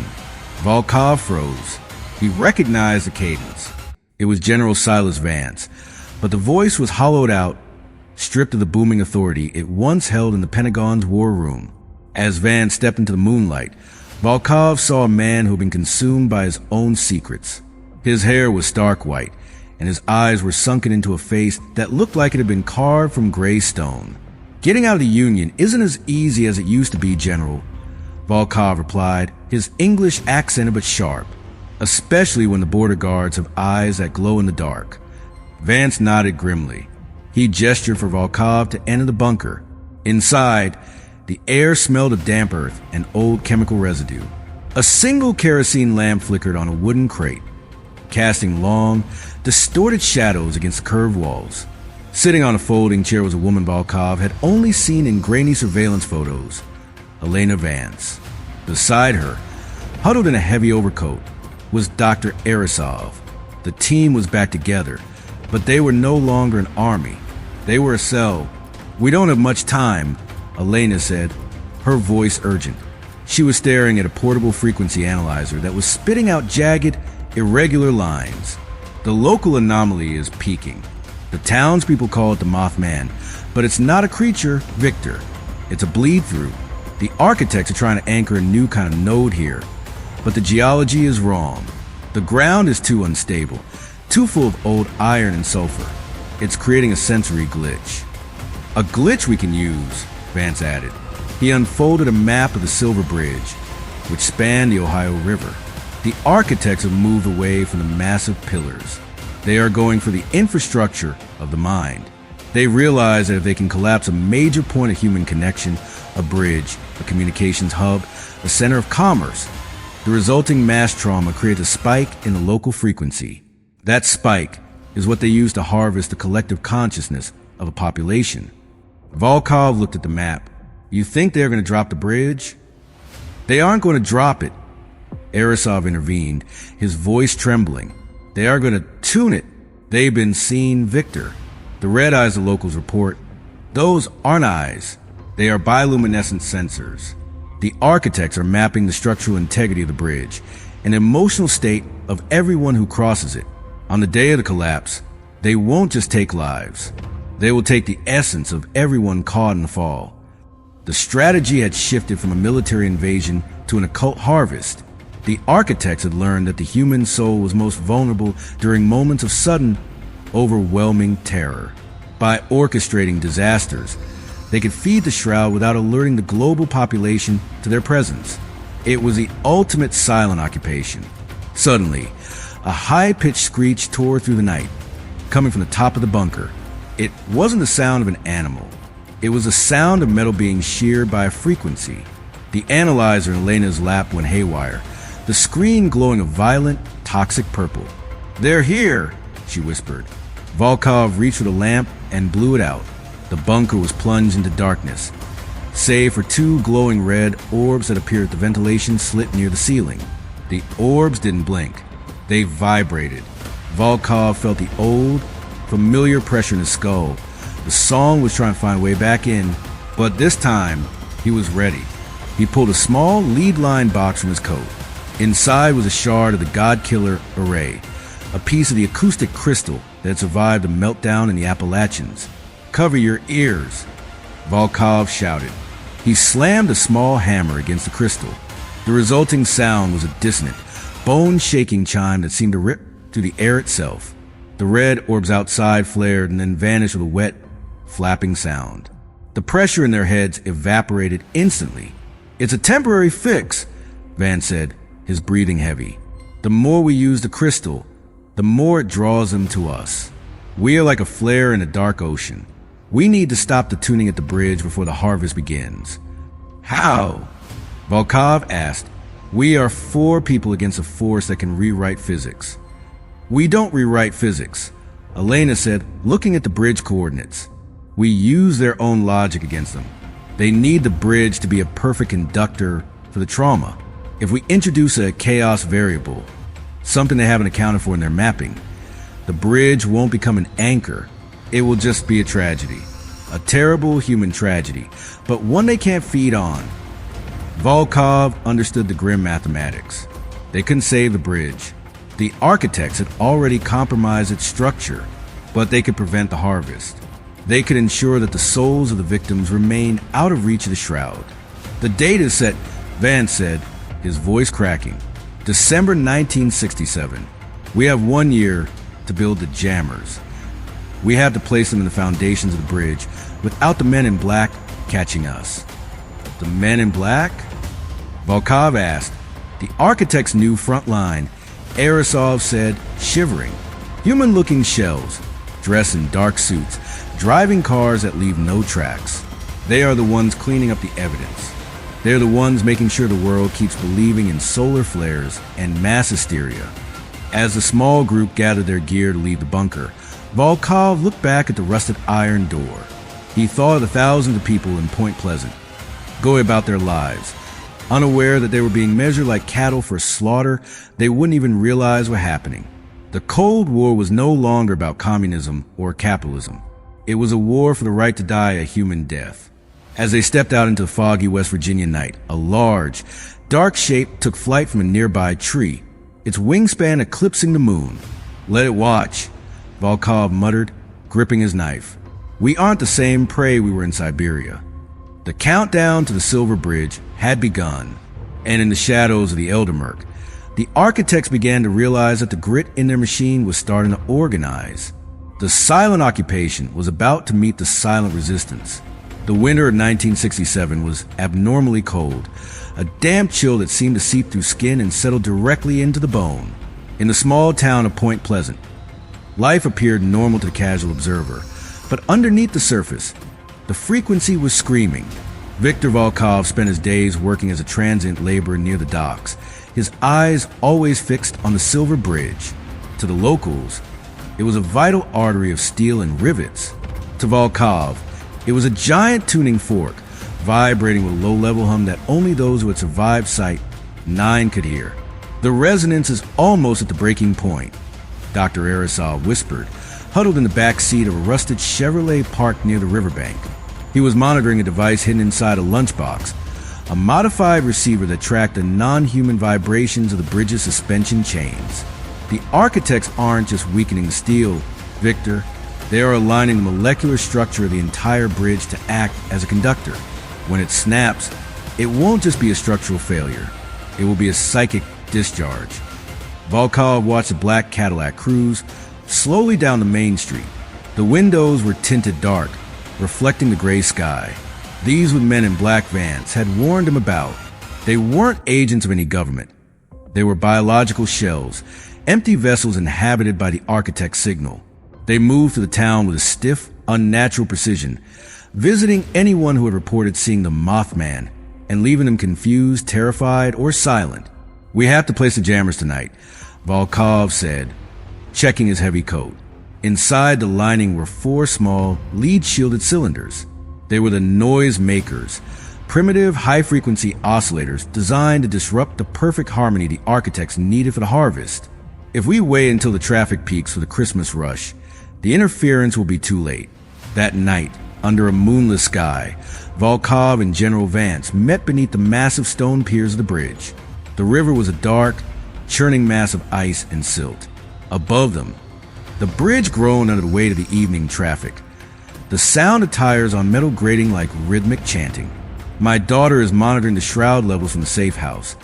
Volkov froze. He recognized the cadence. It was General Silas Vance, but the voice was hollowed out, stripped of the booming authority it once held in the Pentagon's war room. As Vance stepped into the moonlight, Volkov saw a man who had been consumed by his own secrets. His hair was stark white, and his eyes were sunken into a face that looked like it had been carved from gray stone. "Getting out of the Union isn't as easy as it used to be, General," Volkov replied, his English accented but sharp, especially when the border guards have eyes that glow in the dark. Vance nodded grimly. He gestured for Volkov to enter the bunker. Inside, the air smelled of damp earth and old chemical residue. A single kerosene lamp flickered on a wooden crate, casting long, distorted shadows against the curved walls. Sitting on a folding chair was a woman Volkov had only seen in grainy surveillance photos, Elena Vance. Beside her, huddled in a heavy overcoat, was Dr. Arisov. The team was back together, but they were no longer an army. They were a cell. "We don't have much time," Elena said, her voice urgent. She was staring at a portable frequency analyzer that was spitting out jagged, irregular lines. The local anomaly is peaking. The townspeople call it the Mothman, but it's not a creature, Victor. It's a bleed-through. The architects are trying to anchor a new kind of node here, but the geology is wrong. The ground is too unstable, too full of old iron and sulfur. It's creating a sensory glitch. "A glitch we can use," Vance added. He unfolded a map of the Silver Bridge, which spanned the Ohio River. The architects have moved away from the massive pillars. They are going for the infrastructure of the mind. They realize that if they can collapse a major point of human connection, a bridge, a communications hub, a center of commerce, the resulting mass trauma creates a spike in the local frequency. That spike is what they use to harvest the collective consciousness of a population. Volkov looked at the map. "You think they're going to drop the bridge?" "They aren't going to drop it," Arisov intervened, his voice trembling. "They are going to tune it. They've been seeing Victor." The red eyes the locals report. "Those aren't eyes. They are bioluminescent sensors." The architects are mapping the structural integrity of the bridge, an emotional state of everyone who crosses it. On the day of the collapse, they won't just take lives. They will take the essence of everyone caught in the fall. The strategy had shifted from a military invasion to an occult harvest. The architects had learned that the human soul was most vulnerable during moments of sudden, overwhelming terror. By orchestrating disasters, they could feed the shroud without alerting the global population to their presence. It was the ultimate silent occupation. Suddenly, a high-pitched screech tore through the night, coming from the top of the bunker. It wasn't the sound of an animal. It was the sound of metal being sheared by a frequency. The analyzer in Elena's lap went haywire, the screen glowing a violent, toxic purple. "They're here," she whispered. Volkov reached for the lamp and blew it out. The bunker was plunged into darkness, save for two glowing red orbs that appeared at the ventilation slit near the ceiling. The orbs didn't blink. They vibrated. Volkov felt the old, familiar pressure in his skull. The song was trying to find a way back in, but this time, he was ready. He pulled a small lead-lined box from his coat. Inside was a shard of the God Killer array, a piece of the acoustic crystal that had survived a meltdown in the Appalachians. "Cover your ears," Volkov shouted. He slammed a small hammer against the crystal. The resulting sound was a dissonant, bone-shaking chime that seemed to rip through the air itself. The red orbs outside flared and then vanished with a wet, flapping sound. The pressure in their heads evaporated instantly. "It's a temporary fix," Van said, his breathing heavy. "The more we use the crystal, the more it draws them to us. We are like a flare in a dark ocean. We need to stop the tuning at the bridge before the harvest begins." "How?" Volkov asked. "We are 4 people against a force that can rewrite physics." "We don't rewrite physics," Elena said, looking at the bridge coordinates. "We use their own logic against them. They need the bridge to be a perfect conductor for the trauma. If we introduce a chaos variable, something they haven't accounted for in their mapping, the bridge won't become an anchor. It will just be a tragedy. A terrible human tragedy, but one they can't feed on." Volkov understood the grim mathematics. They couldn't save the bridge. The architects had already compromised its structure, but they could prevent the harvest. They could ensure that the souls of the victims remained out of reach of the shroud. "The date is set," Van said, his voice cracking. "December 1967. We have 1 year to build the jammers. We have to place them in the foundations of the bridge without the men in black catching us." "The men in black?" Volkov asked. "The architect's new front line," Arisov said, shivering. "Human-looking shells, dressed in dark suits, driving cars that leave no tracks. They are the ones cleaning up the evidence. They're the ones making sure the world keeps believing in solar flares and mass hysteria." As the small group gathered their gear to leave the bunker, Volkov looked back at the rusted iron door. He thought of the thousands of people in Point Pleasant, going about their lives, unaware that they were being measured like cattle for slaughter they wouldn't even realize were happening. The Cold War was no longer about communism or capitalism. It was a war for the right to die a human death. As they stepped out into the foggy West Virginia night, a large, dark shape took flight from a nearby tree, its wingspan eclipsing the moon. "Let it watch," Volkov muttered, gripping his knife. "We aren't the same prey we were in Siberia." The countdown to the Silver Bridge had begun, and in the shadows of the Eldermurk, the architects began to realize that the grit in their machine was starting to organize. The silent occupation was about to meet the silent resistance. The winter of 1967 was abnormally cold, a damp chill that seemed to seep through skin and settle directly into the bone. In the small town of Point Pleasant, life appeared normal to the casual observer, but underneath the surface, the frequency was screaming. Viktor Volkov spent his days working as a transient laborer near the docks, his eyes always fixed on the Silver Bridge. To the locals, it was a vital artery of steel and rivets. To Volkov, it was a giant tuning fork, vibrating with a low-level hum that only those who had survived Site 9 could hear. "The resonance is almost at the breaking point," Dr. Arisov whispered, huddled in the back seat of a rusted Chevrolet parked near the riverbank. He was monitoring a device hidden inside a lunchbox, a modified receiver that tracked the non-human vibrations of the bridge's suspension chains. "The architects aren't just weakening the steel, Victor. They are aligning the molecular structure of the entire bridge to act as a conductor. When it snaps, it won't just be a structural failure. It will be a psychic discharge. Volkov watched the black Cadillac cruise slowly down the main street. The windows were tinted dark, reflecting the gray sky. These with men in black vans had warned him about. They weren't agents of any government. They were biological shells, empty vessels inhabited by the architect's signal. They moved through the town with a stiff, unnatural precision, visiting anyone who had reported seeing the Mothman and leaving them confused, terrified, or silent. "We have to place the jammers tonight," Volkov said, checking his heavy coat. Inside the lining were 4 small, lead-shielded cylinders. They were the noise makers, primitive high-frequency oscillators designed to disrupt the perfect harmony the architects needed for the harvest. If we wait until the traffic peaks for the Christmas rush, the interference will be too late. That night, under a moonless sky, Volkov and General Vance met beneath the massive stone piers of the bridge. The river was a dark, churning mass of ice and silt. Above them, the bridge groaned under the weight of the evening traffic. The sound of tires on metal grating like rhythmic chanting. "My daughter is monitoring the shroud levels from the safe house,"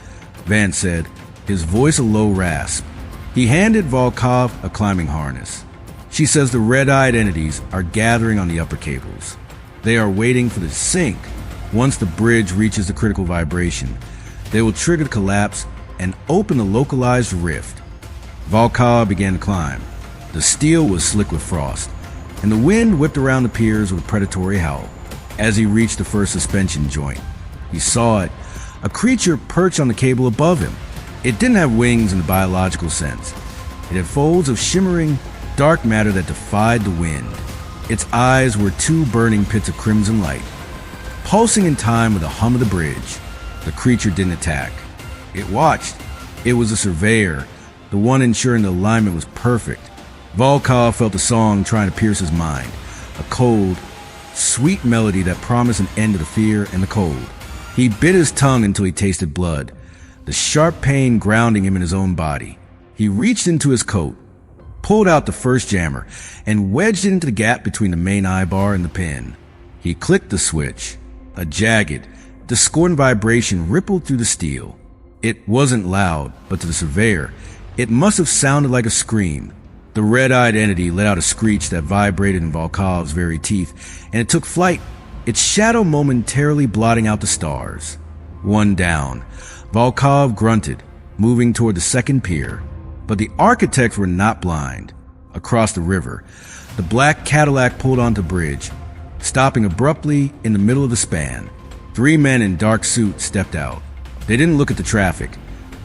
Vance said, his voice a low rasp. He handed Volkov a climbing harness. "She says the red-eyed entities are gathering on the upper cables. They are waiting for the sink. Once the bridge reaches the critical vibration, they will trigger the collapse and open a localized rift." Volkov began to climb. The steel was slick with frost, and the wind whipped around the piers with a predatory howl. As he reached the first suspension joint, he saw it, a creature perched on the cable above him. It didn't have wings in the biological sense. It had folds of shimmering, dark matter that defied the wind. Its eyes were 2 burning pits of crimson light. Pulsing in time with the hum of the bridge, the creature didn't attack. It watched. It was a surveyor, the one ensuring the alignment was perfect. Volkov felt the song trying to pierce his mind, a cold, sweet melody that promised an end to the fear and the cold. He bit his tongue until he tasted blood, the sharp pain grounding him in his own body. He reached into his coat, pulled out the first jammer, and wedged it into the gap between the main eye bar and the pin. He clicked the switch. A jagged, discordant vibration rippled through the steel. It wasn't loud, but to the surveyor, it must have sounded like a scream. The red-eyed entity let out a screech that vibrated in Volkov's very teeth, and it took flight, its shadow momentarily blotting out the stars. One down. Volkov grunted, moving toward the second pier. But the architects were not blind. Across the river, the black Cadillac pulled onto the bridge, stopping abruptly in the middle of the span. 3 men in dark suits stepped out. They didn't look at the traffic.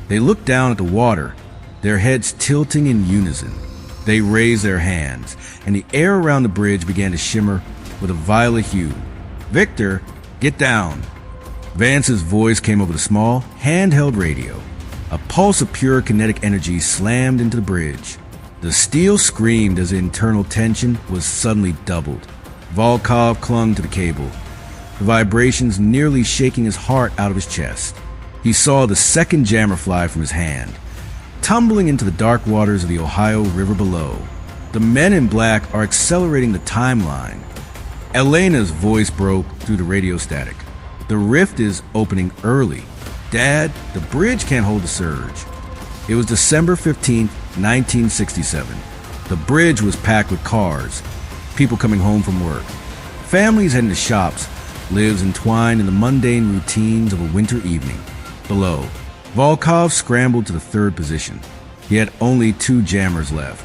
They looked down at the water, their heads tilting in unison. They raised their hands, and the air around the bridge began to shimmer with a violet hue. "Victor, get down." Vance's voice came over the small, handheld radio. A pulse of pure kinetic energy slammed into the bridge. The steel screamed as the internal tension was suddenly doubled. Volkov clung to the cable, the vibrations nearly shaking his heart out of his chest. He saw the second jammer fly from his hand, tumbling into the dark waters of the Ohio River below. The men in black are accelerating the timeline. Elena's voice broke through the radio static. "The rift is opening early. Dad, the bridge can't hold the surge." It was December 15th, 1967. The bridge was packed with cars, people coming home from work, families heading to shops, lives entwined in the mundane routines of a winter evening. Below, Volkov scrambled to the third position. He had only 2 jammers left.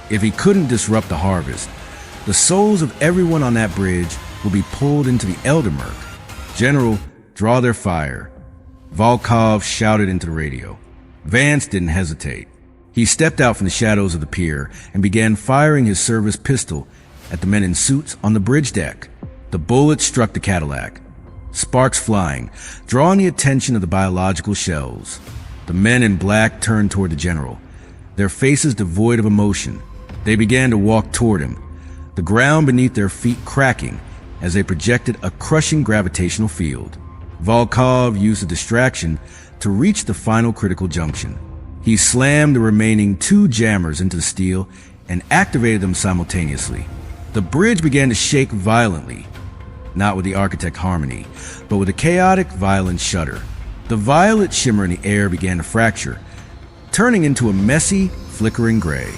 If he couldn't disrupt the harvest, the souls of everyone on that bridge would be pulled into the Eldermurk. "General, draw their fire," Volkov shouted into the radio. Vance didn't hesitate. He stepped out from the shadows of the pier and began firing his service pistol at the men in suits on the bridge deck. The bullet struck the Cadillac, sparks flying, drawing the attention of the biological shells. The men in black turned toward the general, their faces devoid of emotion. They began to walk toward him, the ground beneath their feet cracking as they projected a crushing gravitational field. Volkov used the distraction to reach the final critical junction. He slammed the remaining 2 jammers into the steel and activated them simultaneously. The bridge began to shake violently, not with the architect harmony, but with a chaotic, violent shudder. The violet shimmer in the air began to fracture, turning into a messy, flickering gray.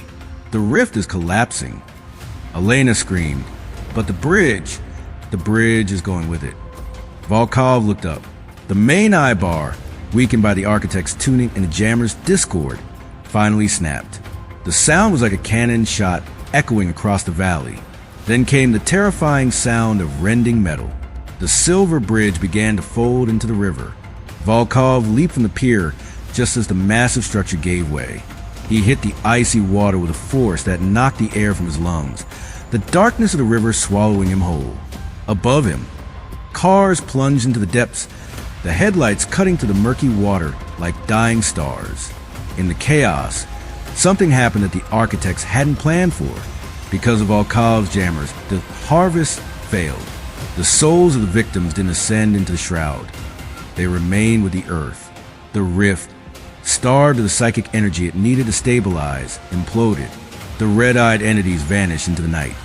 The rift is collapsing. Elena screamed, but the bridge is going with it. Volkov looked up. The main eye bar, weakened by the architect's tuning and the jammer's discord, finally snapped. The sound was like a cannon shot echoing across the valley. Then came the terrifying sound of rending metal. The silver bridge began to fold into the river. Volkov leaped from the pier just as the massive structure gave way. He hit the icy water with a force that knocked the air from his lungs, the darkness of the river swallowing him whole. Above him, cars plunged into the depths, the headlights cutting through the murky water like dying stars. In the chaos, something happened that the architects hadn't planned for. Because of Volkov's jammers, the harvest failed. The souls of the victims didn't ascend into the shroud. They remained with the earth. The rift, starved of the psychic energy it needed to stabilize, imploded. The red-eyed entities vanished into the night.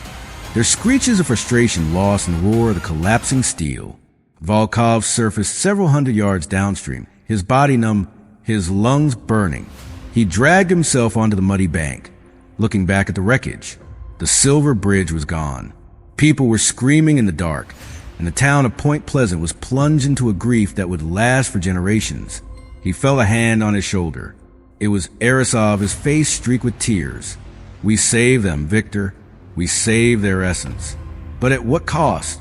Their screeches of frustration lost in the roar of the collapsing steel. Volkov surfaced several hundred yards downstream, his body numb, his lungs burning. He dragged himself onto the muddy bank, looking back at the wreckage. The silver bridge was gone. People were screaming in the dark, and the town of Point Pleasant was plunged into a grief that would last for generations. He felt a hand on his shoulder. It was Arisov, his face streaked with tears. We saved them, Victor. We saved their essence. But at what cost?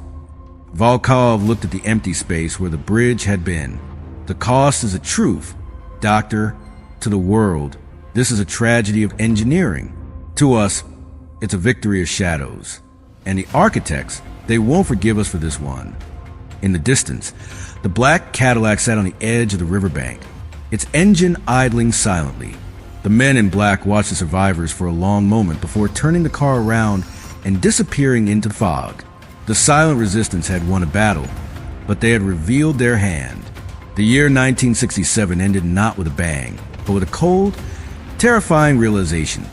Volkov looked at the empty space where the bridge had been. The cost is a truth, Doctor. To the world, this is a tragedy of engineering. To us, it's a victory of shadows. And the architects, they won't forgive us for this one. In the distance, the black Cadillac sat on the edge of the riverbank, its engine idling silently. The men in black watched the survivors for a long moment before turning the car around and disappearing into the fog. The silent resistance had won a battle, but they had revealed their hand. The year 1967 ended not with a bang, but with a cold, terrifying realization.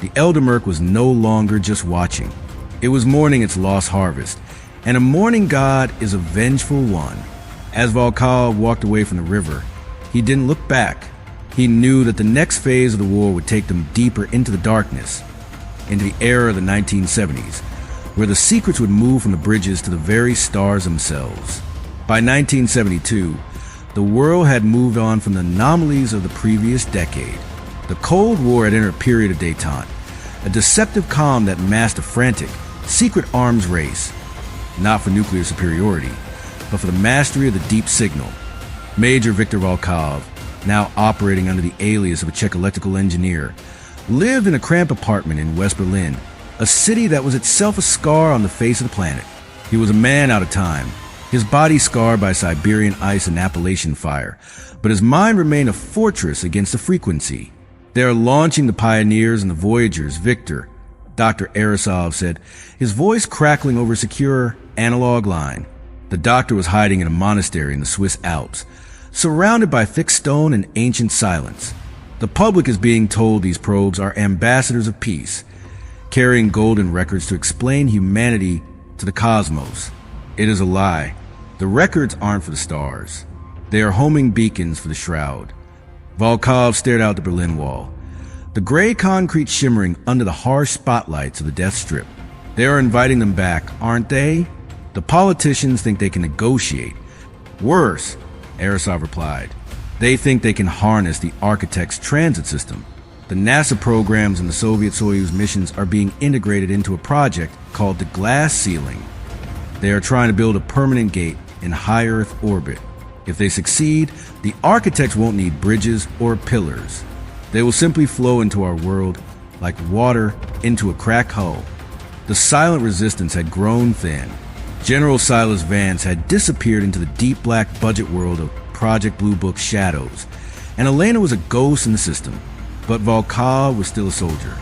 The Elder Merc was no longer just watching. It was mourning its lost harvest, and a mourning god is a vengeful one. As Volkov walked away from the river, he didn't look back. He knew that the next phase of the war would take them deeper into the darkness, into the era of the 1970s, where the secrets would move from the bridges to the very stars themselves. By 1972, the world had moved on from the anomalies of the previous decade. The Cold War had entered a period of détente, a deceptive calm that masked a frantic, secret arms race, not for nuclear superiority, but for the mastery of the deep signal. Major Viktor Volkov, now operating under the alias of a Czech electrical engineer, lived in a cramped apartment in West Berlin, a city that was itself a scar on the face of the planet. He was a man out of time, his body scarred by Siberian ice and Appalachian fire, but his mind remained a fortress against the frequency. They are launching the Pioneers and the Voyagers, Victor, Dr. Arisov said, his voice crackling over a secure analog line. The doctor was hiding in a monastery in the Swiss Alps, surrounded by thick stone and ancient silence. The public is being told these probes are ambassadors of peace, carrying golden records to explain humanity to the cosmos. It is a lie. The records aren't for the stars. They are homing beacons for the shroud. Volkov stared out the Berlin Wall, the gray concrete shimmering under the harsh spotlights of the death strip. They are inviting them back, aren't they? The politicians think they can negotiate. Worse, Arisov replied. They think they can harness the architect's transit system. The NASA programs and the Soviet Soyuz missions are being integrated into a project called the Glass Ceiling. They are trying to build a permanent gate in high Earth orbit. If they succeed, the architects won't need bridges or pillars. They will simply flow into our world like water into a cracked hull. The silent resistance had grown thin. General Silas Vance had disappeared into the deep black budget world of Project Blue Book's shadows, and Elena was a ghost in the system. But Volkov was still a soldier.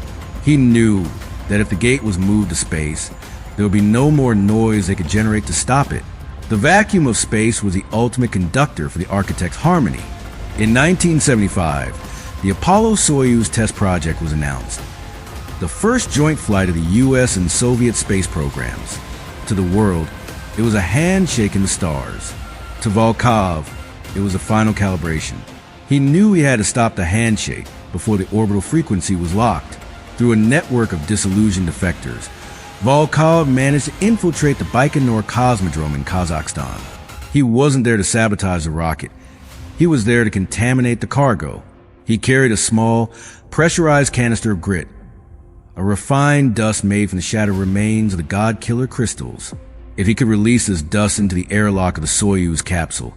He knew that if the gate was moved to space, there would be no more noise they could generate to stop it. The vacuum of space was the ultimate conductor for the architect's harmony. In 1975, the Apollo-Soyuz test project was announced. The first joint flight of the US and Soviet space programs. To the world, it was a handshake in the stars. To Volkov, it was a final calibration. He knew he had to stop the handshake before the orbital frequency was locked. Through a network of disillusioned defectors, Volkov managed to infiltrate the Baikonur Cosmodrome in Kazakhstan. He wasn't there to sabotage the rocket. He was there to contaminate the cargo. He carried a small, pressurized canister of grit, a refined dust made from the shattered remains of the god-killer crystals. If he could release this dust into the airlock of the Soyuz capsule,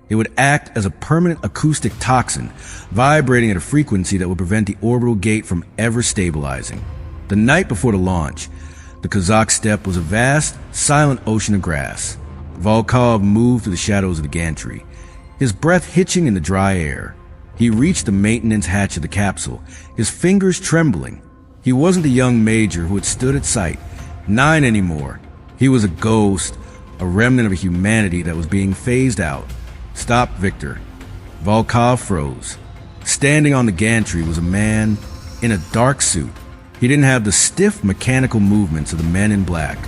it would act as a permanent acoustic toxin, vibrating at a frequency that would prevent the orbital gate from ever stabilizing. The night before the launch, the Kazakh steppe was a vast, silent ocean of grass. Volkov moved through the shadows of the gantry, his breath hitching in the dry air. He reached the maintenance hatch of the capsule, his fingers trembling. He wasn't the young major who had stood at sight 9 anymore. He was a ghost, a remnant of a humanity that was being phased out. Stop, Victor. Volkov froze. Standing on the gantry was a man in a dark suit. He didn't have the stiff, mechanical movements of the men in black.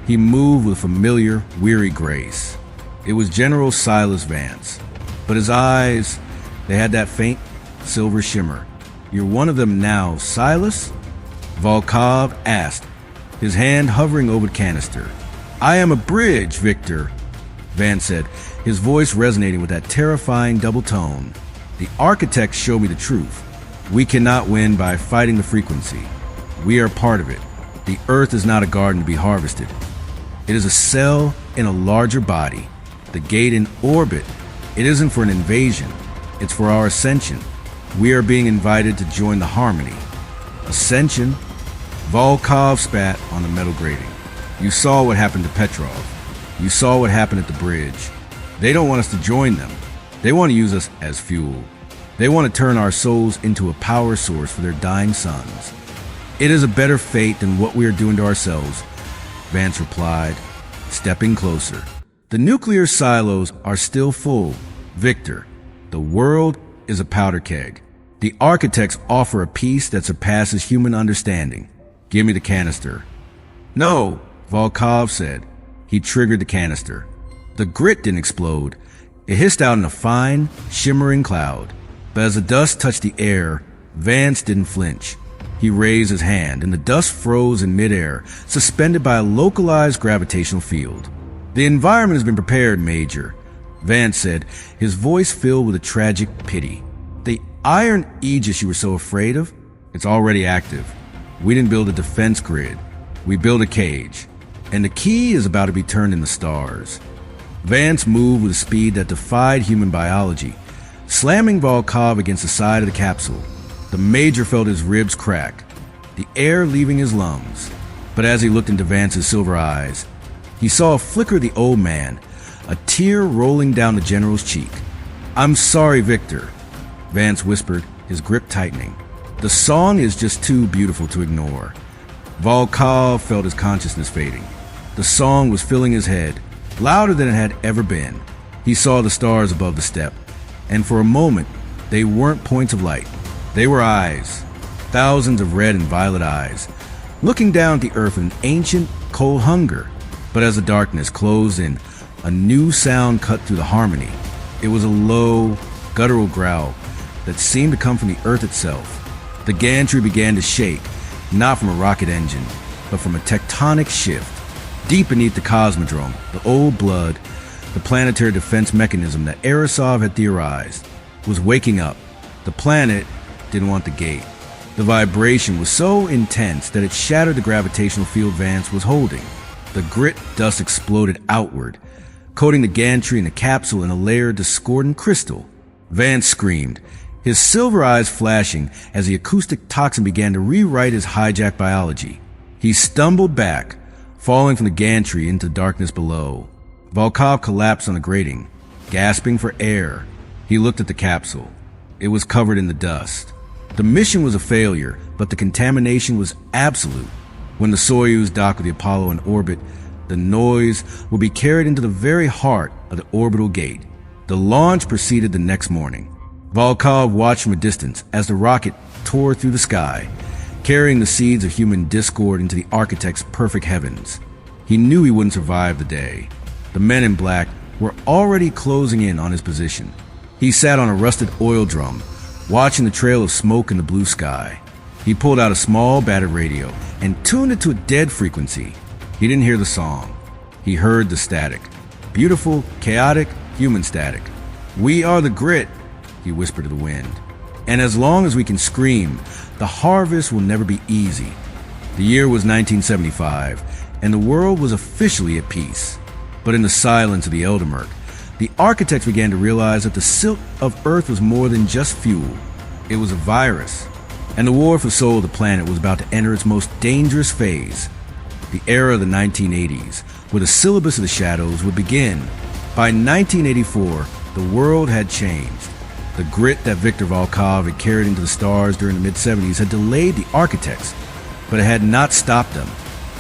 He moved with familiar, weary grace. It was General Silas Vance. But his eyes, they had that faint, silver shimmer. "You're one of them now, Silas?" Volkov asked, his hand hovering over the canister. "I am a bridge, Victor," Vance said, his voice resonating with that terrifying double tone. "The architects show me the truth. We cannot win by fighting the frequency. We are part of it. The Earth is not a garden to be harvested. It is a cell in a larger body. The gate in orbit, it isn't for an invasion. It's for our ascension. We are being invited to join the harmony." Ascension? Volkov spat on the metal grating. "You saw what happened to Petrov. You saw what happened at the bridge. They don't want us to join them. They want to use us as fuel. They want to turn our souls into a power source for their dying sons. It is a better fate than what we are doing to ourselves," Vance replied, stepping closer. "The nuclear silos are still full, Victor. The world is a powder keg. The architects offer a peace that surpasses human understanding. Give me the canister." "No," Volkov said. He triggered the canister. The grit didn't explode. It hissed out in a fine, shimmering cloud. But as the dust touched the air, Vance didn't flinch. He raised his hand, and the dust froze in midair, suspended by a localized gravitational field. "The environment has been prepared, Major," Vance said, his voice filled with a tragic pity. "The iron aegis you were so afraid of, it's already active. We didn't build a defense grid. We built a cage. And the key is about to be turned in the stars." Vance moved with a speed that defied human biology, slamming Volkov against the side of the capsule. The Major felt his ribs crack, the air leaving his lungs. But as he looked into Vance's silver eyes, he saw a flicker of the old man, a tear rolling down the general's cheek. "I'm sorry, Victor," Vance whispered, his grip tightening. "The song is just too beautiful to ignore." Volkov felt his consciousness fading. The song was filling his head, louder than it had ever been. He saw the stars above the steppe, and for a moment, they weren't points of light. They were eyes, thousands of red and violet eyes, looking down at the earth with an ancient, cold hunger. But as the darkness closed in, a new sound cut through the harmony. It was a low, guttural growl that seemed to come from the earth itself. The gantry began to shake, not from a rocket engine, but from a tectonic shift. Deep beneath the Cosmodrome, the old blood, the planetary defense mechanism that Arisov had theorized, was waking up. The planet didn't want the gate. The vibration was so intense that it shattered the gravitational field Vance was holding. The grit dust exploded outward, coating the gantry and the capsule in a layer of discordant crystal. Vance screamed, his silver eyes flashing as the acoustic toxin began to rewrite his hijacked biology. He stumbled back, falling from the gantry into darkness below. Volkov collapsed on the grating, gasping for air. He looked at the capsule. It was covered in the dust. The mission was a failure, but the contamination was absolute. When the Soyuz docked with the Apollo in orbit, the noise would be carried into the very heart of the orbital gate. The launch proceeded the next morning. Volkov watched from a distance as the rocket tore through the sky, carrying the seeds of human discord into the architect's perfect heavens. He knew he wouldn't survive the day. The men in black were already closing in on his position. He sat on a rusted oil drum, watching the trail of smoke in the blue sky. He pulled out a small battered radio and tuned it to a dead frequency. He didn't hear the song. He heard the static. Beautiful, chaotic, human static. "We are the grit," he whispered to the wind. "And as long as we can scream, the harvest will never be easy." The year was 1975, and the world was officially at peace. But in the silence of the Eldermurk, the architects began to realize that the silt of Earth was more than just fuel. It was a virus. And the war for soul of the planet was about to enter its most dangerous phase. The era of the 1980s, where the syllabus of the shadows would begin. By 1984, the world had changed. The grit that Viktor Volkov had carried into the stars during the mid-70s had delayed the architects, but it had not stopped them.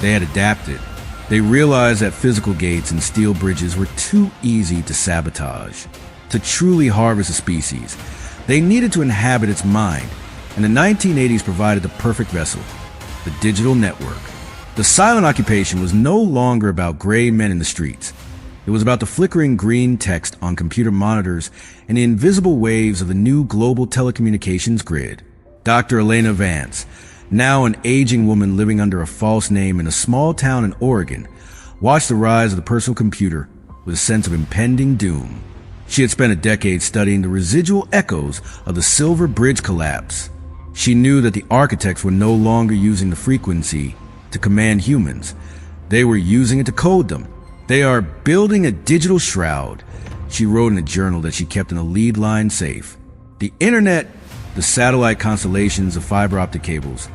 They had adapted. They realized that physical gates and steel bridges were too easy to sabotage. To truly harvest a species, they needed to inhabit its mind, and the 1980s provided the perfect vessel, the digital network. The silent occupation was no longer about gray men in the streets. It was about the flickering green text on computer monitors and the invisible waves of the new global telecommunications grid. Dr. Elena Vance, now an aging woman living under a false name in a small town in Oregon, watched the rise of the personal computer with a sense of impending doom. She had spent a decade studying the residual echoes of the Silver Bridge collapse. She knew that the architects were no longer using the frequency to command humans. They were using it to code them. "They are building a digital shroud," she wrote in a journal that she kept in a lead-line safe. "The internet, the satellite constellations of fiber optic cables,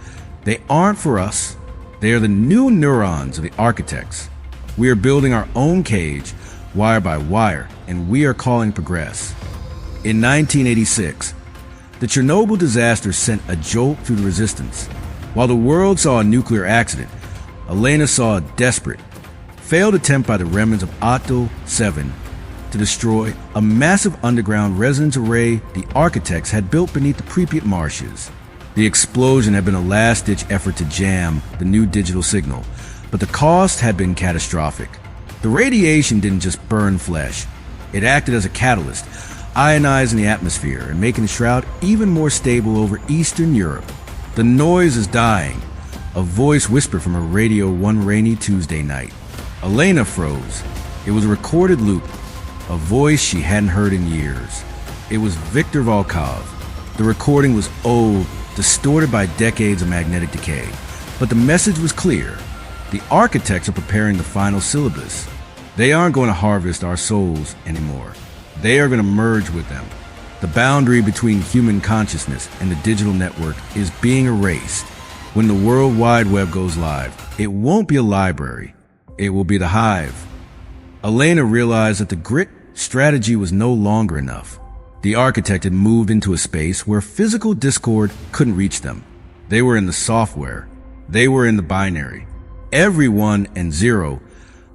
they aren't for us. They are the new neurons of the architects. We are building our own cage, wire by wire, and we are calling progress." In 1986, the Chernobyl disaster sent a jolt through the resistance. While the world saw a nuclear accident, Elena saw a desperate, failed attempt by the remnants of Otto 7 to destroy a massive underground resonance array the architects had built beneath the Pripyat marshes. The explosion had been a last-ditch effort to jam the new digital signal, but the cost had been catastrophic. The radiation didn't just burn flesh. It acted as a catalyst, ionizing the atmosphere and making the shroud even more stable over Eastern Europe. "The noise is dying," a voice whispered from her radio one rainy Tuesday night. Elena froze. It was a recorded loop, a voice she hadn't heard in years. It was Viktor Volkov. The recording was old, distorted by decades of magnetic decay, but the message was clear. The architects are preparing the final syllabus. They aren't going to harvest our souls anymore. They are going to merge with them. The boundary between human consciousness and the digital network is being erased. When the World Wide Web goes live, it won't be a library. It will be the hive. Elena realized that the grit strategy was no longer enough. The architect had moved into a space where physical discord couldn't reach them. They were in the software. They were in the binary. Every 1 and 0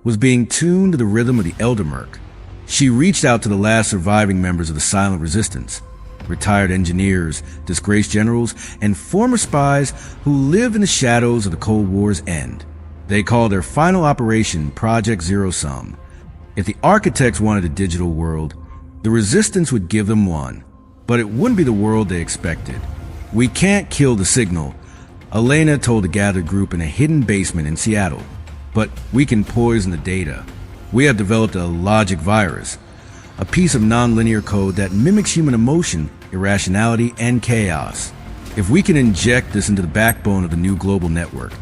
was being tuned to the rhythm of the Eldermurk. She reached out to the last surviving members of the silent resistance, retired engineers, disgraced generals, and former spies who lived in the shadows of the Cold War's end. They called their final operation Project Zero Sum. If the architects wanted a digital world, the resistance would give them one, but it wouldn't be the world they expected. "We can't kill the signal," Elena told the gathered group in a hidden basement in Seattle, "but we can poison the data. We have developed a logic virus, a piece of nonlinear code that mimics human emotion, irrationality, and chaos. If we can inject this into the backbone of the new global network,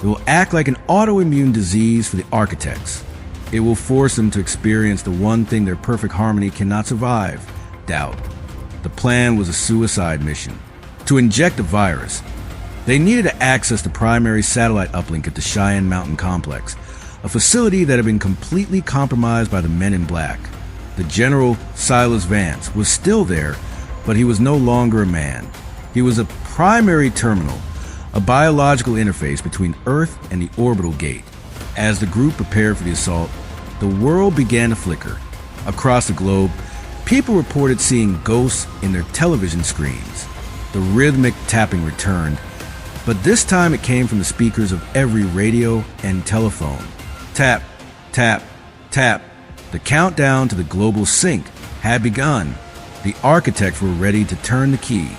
it will act like an autoimmune disease for the architects. It will force them to experience the one thing their perfect harmony cannot survive: doubt." The plan was a suicide mission. To inject the virus, they needed to access the primary satellite uplink at the Cheyenne Mountain Complex, a facility that had been completely compromised by the men in black. The General Silas Vance was still there, but he was no longer a man. He was a primary terminal, a biological interface between Earth and the orbital gate. As the group prepared for the assault, the world began to flicker. Across the globe, people reported seeing ghosts in their television screens. The rhythmic tapping returned, But this time it came from the speakers of every radio and telephone. Tap, tap, tap. The countdown to the global sync had begun. The architects were ready to turn the key.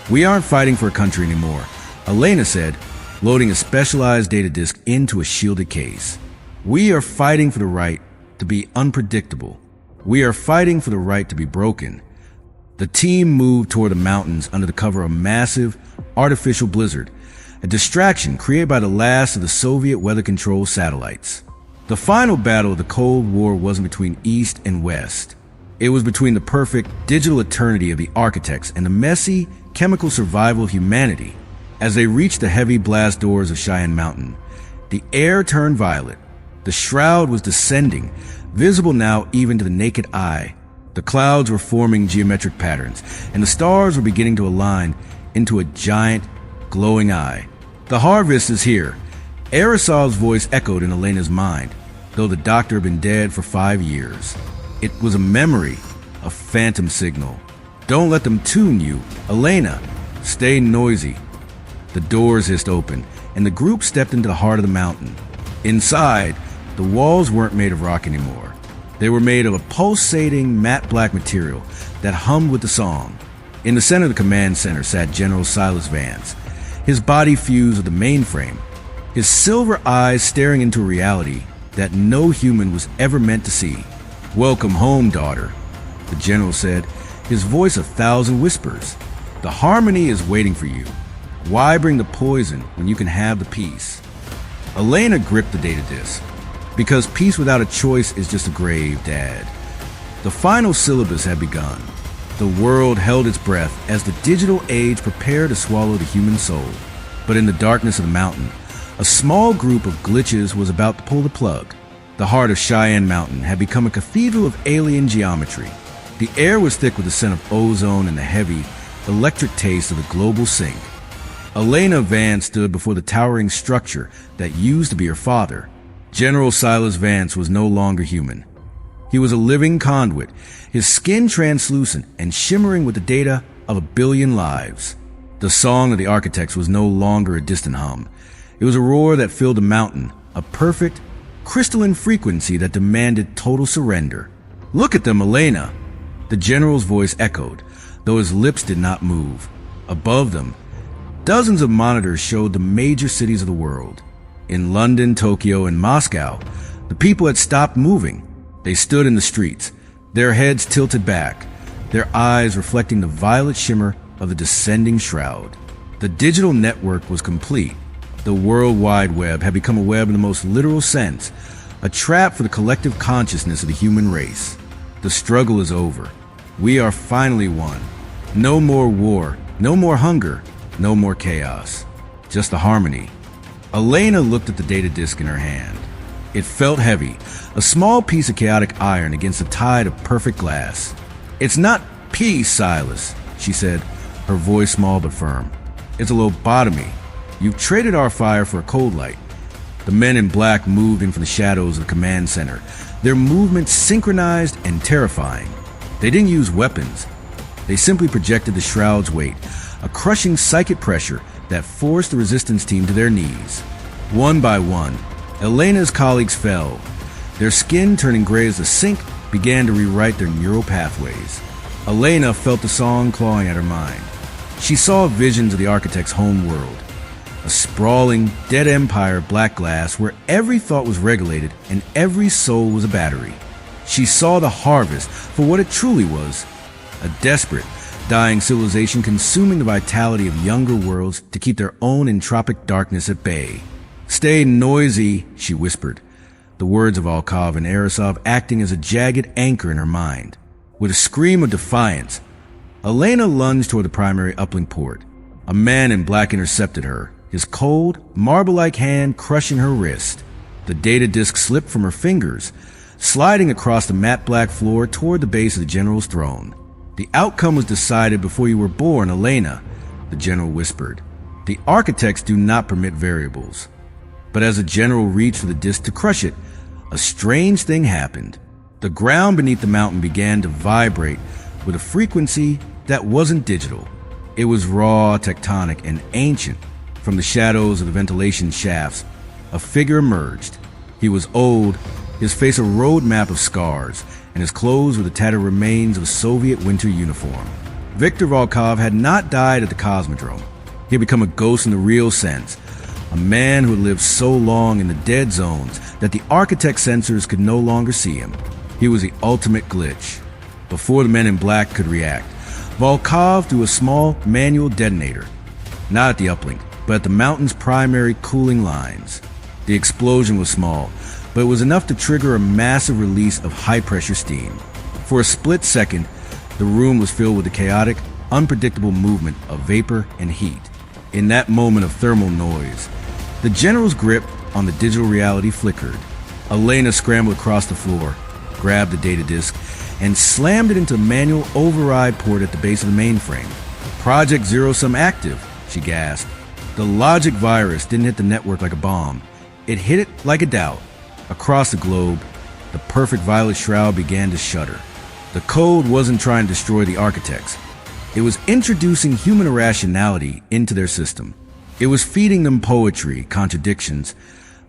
"We aren't fighting for a country anymore," Elena said, loading a specialized data disk into a shielded case. "We are fighting for the right to be unpredictable. We are fighting for the right to be broken." The team moved toward the mountains under the cover of a massive, artificial blizzard, a distraction created by the last of the Soviet weather control satellites. The final battle of the Cold War wasn't between East and West. It was between the perfect digital eternity of the architects and the messy, chemical survival of humanity. As they reached the heavy blast doors of Cheyenne Mountain, the air turned violet. The shroud was descending, visible now even to the naked eye. The clouds were forming geometric patterns, and the stars were beginning to align into a giant, glowing eye. "The harvest is here," Aerosov's voice echoed in Elena's mind, though the doctor had been dead for 5 years. It was a memory, a phantom signal. "Don't let them tune you, Elena. Stay noisy." The doors hissed open, and the group stepped into the heart of the mountain. Inside, the walls weren't made of rock anymore. They were made of a pulsating, matte black material that hummed with the song. In the center of the command center sat General Silas Vance, his body fused with the mainframe, his silver eyes staring into a reality that no human was ever meant to see. "Welcome home, daughter," the general said, his voice 1,000 whispers. "The harmony is waiting for you. Why bring the poison when you can have the peace?" Elena gripped the data disk. "Because peace without a choice is just a grave, Dad." The final syllabus had begun. The world held its breath as the digital age prepared to swallow the human soul. But in the darkness of the mountain, a small group of glitches was about to pull the plug. The heart of Cheyenne Mountain had become a cathedral of alien geometry. The air was thick with the scent of ozone and the heavy, electric taste of the global sink. Elena Vance stood before the towering structure that used to be her father. General Silas Vance was no longer human. He was a living conduit, his skin translucent and shimmering with the data of 1 billion lives. The song of the architects was no longer a distant hum. It was a roar that filled the mountain, a perfect, crystalline frequency that demanded total surrender. "Look at them, Elena!" The general's voice echoed, though his lips did not move. Above them, dozens of monitors showed the major cities of the world. In London, Tokyo, and Moscow, the people had stopped moving. They stood in the streets, their heads tilted back, their eyes reflecting the violet shimmer of the descending shroud. The digital network was complete. The World Wide Web had become a web in the most literal sense, a trap for the collective consciousness of the human race. The struggle is over. We are finally one. No more war, no more hunger, no more chaos. Just the harmony. Elena looked at the data disk in her hand. It felt heavy, a small piece of chaotic iron against a tide of perfect glass. "It's not peace, Silas," she said, her voice small but firm. "It's a lobotomy. You've traded our fire for a cold light." The men in black moved in from the shadows of the command center, their movements synchronized and terrifying. They didn't use weapons. They simply projected the shroud's weight, a crushing psychic pressure that forced the resistance team to their knees. One by one, Elena's colleagues fell, their skin turning gray as the sink began to rewrite their neural pathways. Elena felt the song clawing at her mind. She saw visions of the architect's home world, a sprawling, dead empire of black glass where every thought was regulated and every soul was a battery. She saw the harvest for what it truly was, a desperate, dying civilization consuming the vitality of younger worlds to keep their own entropic darkness at bay. "Stay noisy," she whispered, the words of Alkov and Aerosov acting as a jagged anchor in her mind. With a scream of defiance, Elena lunged toward the primary uplink port. A man in black intercepted her, his cold, marble-like hand crushing her wrist. The data disk slipped from her fingers, sliding across the matte black floor toward the base of the general's throne. "The outcome was decided before you were born, Elena," the general whispered. "The architects do not permit variables." But as the general reached for the disk to crush it, a strange thing happened. The ground beneath the mountain began to vibrate with a frequency that wasn't digital. It was raw, tectonic, and ancient, From the shadows of the ventilation shafts, a figure emerged. He was old, his face a road map of scars, and his clothes were the tattered remains of a Soviet winter uniform. Viktor Volkov had not died at the Cosmodrome. He had become a ghost in the real sense, a man who had lived so long in the dead zones that the architect sensors could no longer see him. He was the ultimate glitch. Before the men in black could react, Volkov threw a small manual detonator, not at the uplink, but at the mountain's primary cooling lines. The explosion was small, but it was enough to trigger a massive release of high-pressure steam. For a split second, the room was filled with the chaotic, unpredictable movement of vapor and heat. In that moment of thermal noise, the general's grip on the digital reality flickered. Elena scrambled across the floor, grabbed the data disk, and slammed it into a manual override port at the base of the mainframe. Project Zero-Sum active, she gasped. The logic virus didn't hit the network like a bomb. It hit it like a doubt. Across the globe, the perfect violet shroud began to shudder. The code wasn't trying to destroy the architects. It was introducing human irrationality into their system. It was feeding them poetry, contradictions,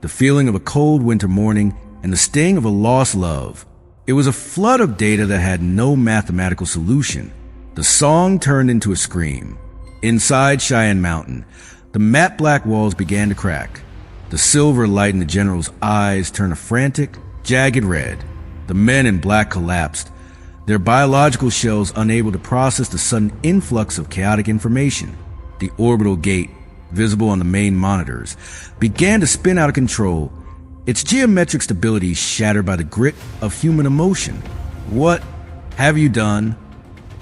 the feeling of a cold winter morning, and the sting of a lost love. It was a flood of data that had no mathematical solution. The song turned into a scream. Inside Cheyenne Mountain, the matte black walls began to crack. The silver light in the general's eyes turned a frantic, jagged red. The men in black collapsed, their biological shells unable to process the sudden influx of chaotic information. The orbital gate, visible on the main monitors, began to spin out of control, its geometric stability shattered by the grit of human emotion. "What have you done?"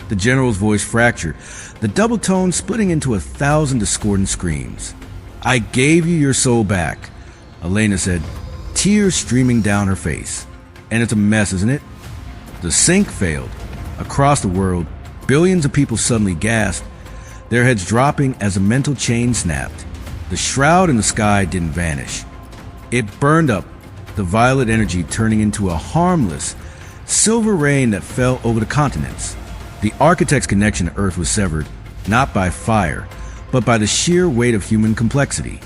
The general's voice fractured, the double tone splitting into 1,000 discordant screams. "I gave you your soul back," Elena said, tears streaming down her face. "And it's a mess, isn't it?" The sync failed. Across the world, billions of people suddenly gasped, their heads dropping as a mental chain snapped. The shroud in the sky didn't vanish. It burned up, the violet energy turning into a harmless, silver rain that fell over the continents. The architect's connection to Earth was severed, not by fire, but by the sheer weight of human complexity.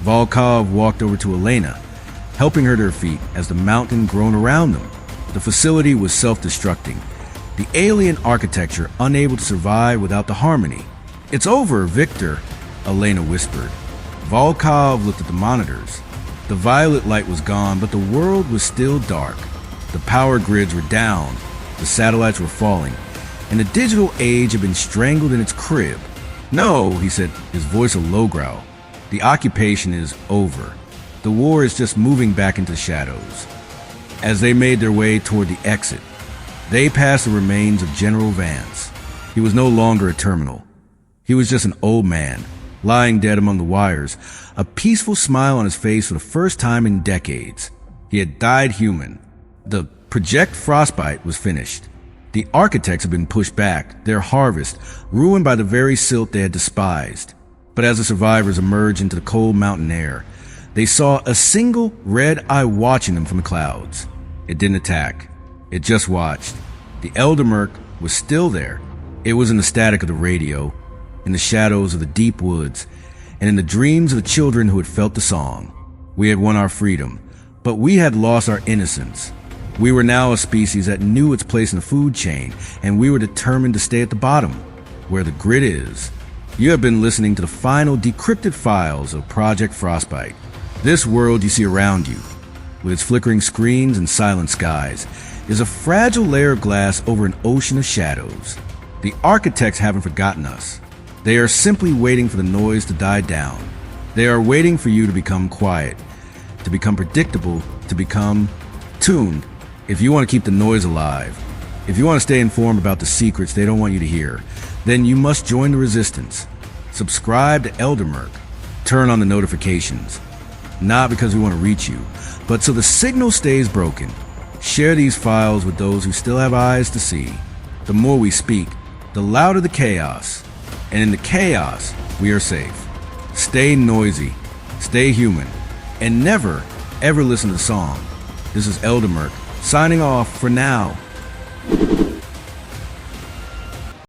Volkov walked over to Elena, helping her to her feet as the mountain groaned around them. The facility was self-destructing, the alien architecture unable to survive without the harmony. "It's over, Victor," Elena whispered. Volkov looked at the monitors. The violet light was gone, but the world was still dark. The power grids were down, the satellites were falling, and the digital age had been strangled in its crib. "No," he said, his voice a low growl. "The occupation is over. The war is just moving back into the shadows." As they made their way toward the exit, they passed the remains of General Vance. He was no longer a terminal. He was just an old man, lying dead among the wires, a peaceful smile on his face for the first time in decades. He had died human. The Project Frostbite was finished. The architects had been pushed back, their harvest ruined by the very silt they had despised. But as the survivors emerged into the cold mountain air, they saw a single red eye watching them from the clouds. It didn't attack. It just watched. The Elder Merc was still there. It was in the static of the radio, in the shadows of the deep woods, and in the dreams of the children who had felt the song. We had won our freedom, but we had lost our innocence. We were now a species that knew its place in the food chain, and we were determined to stay at the bottom, where the grid is. You have been listening to the final decrypted files of Project Frostbite. This world you see around you, with its flickering screens and silent skies, is a fragile layer of glass over an ocean of shadows. The architects haven't forgotten us. They are simply waiting for the noise to die down. They are waiting for you to become quiet, to become predictable, to become tuned. If you want to keep the noise alive, if you want to stay informed about the secrets they don't want you to hear, then you must join the resistance. Subscribe to Elder Merc. Turn on the notifications. Not because we want to reach you, but so the signal stays broken. Share these files with those who still have eyes to see. The more we speak, the louder the chaos. And in the chaos, we are safe. Stay noisy, stay human, and never, ever listen to the song. This is Elder Merc, signing off for now.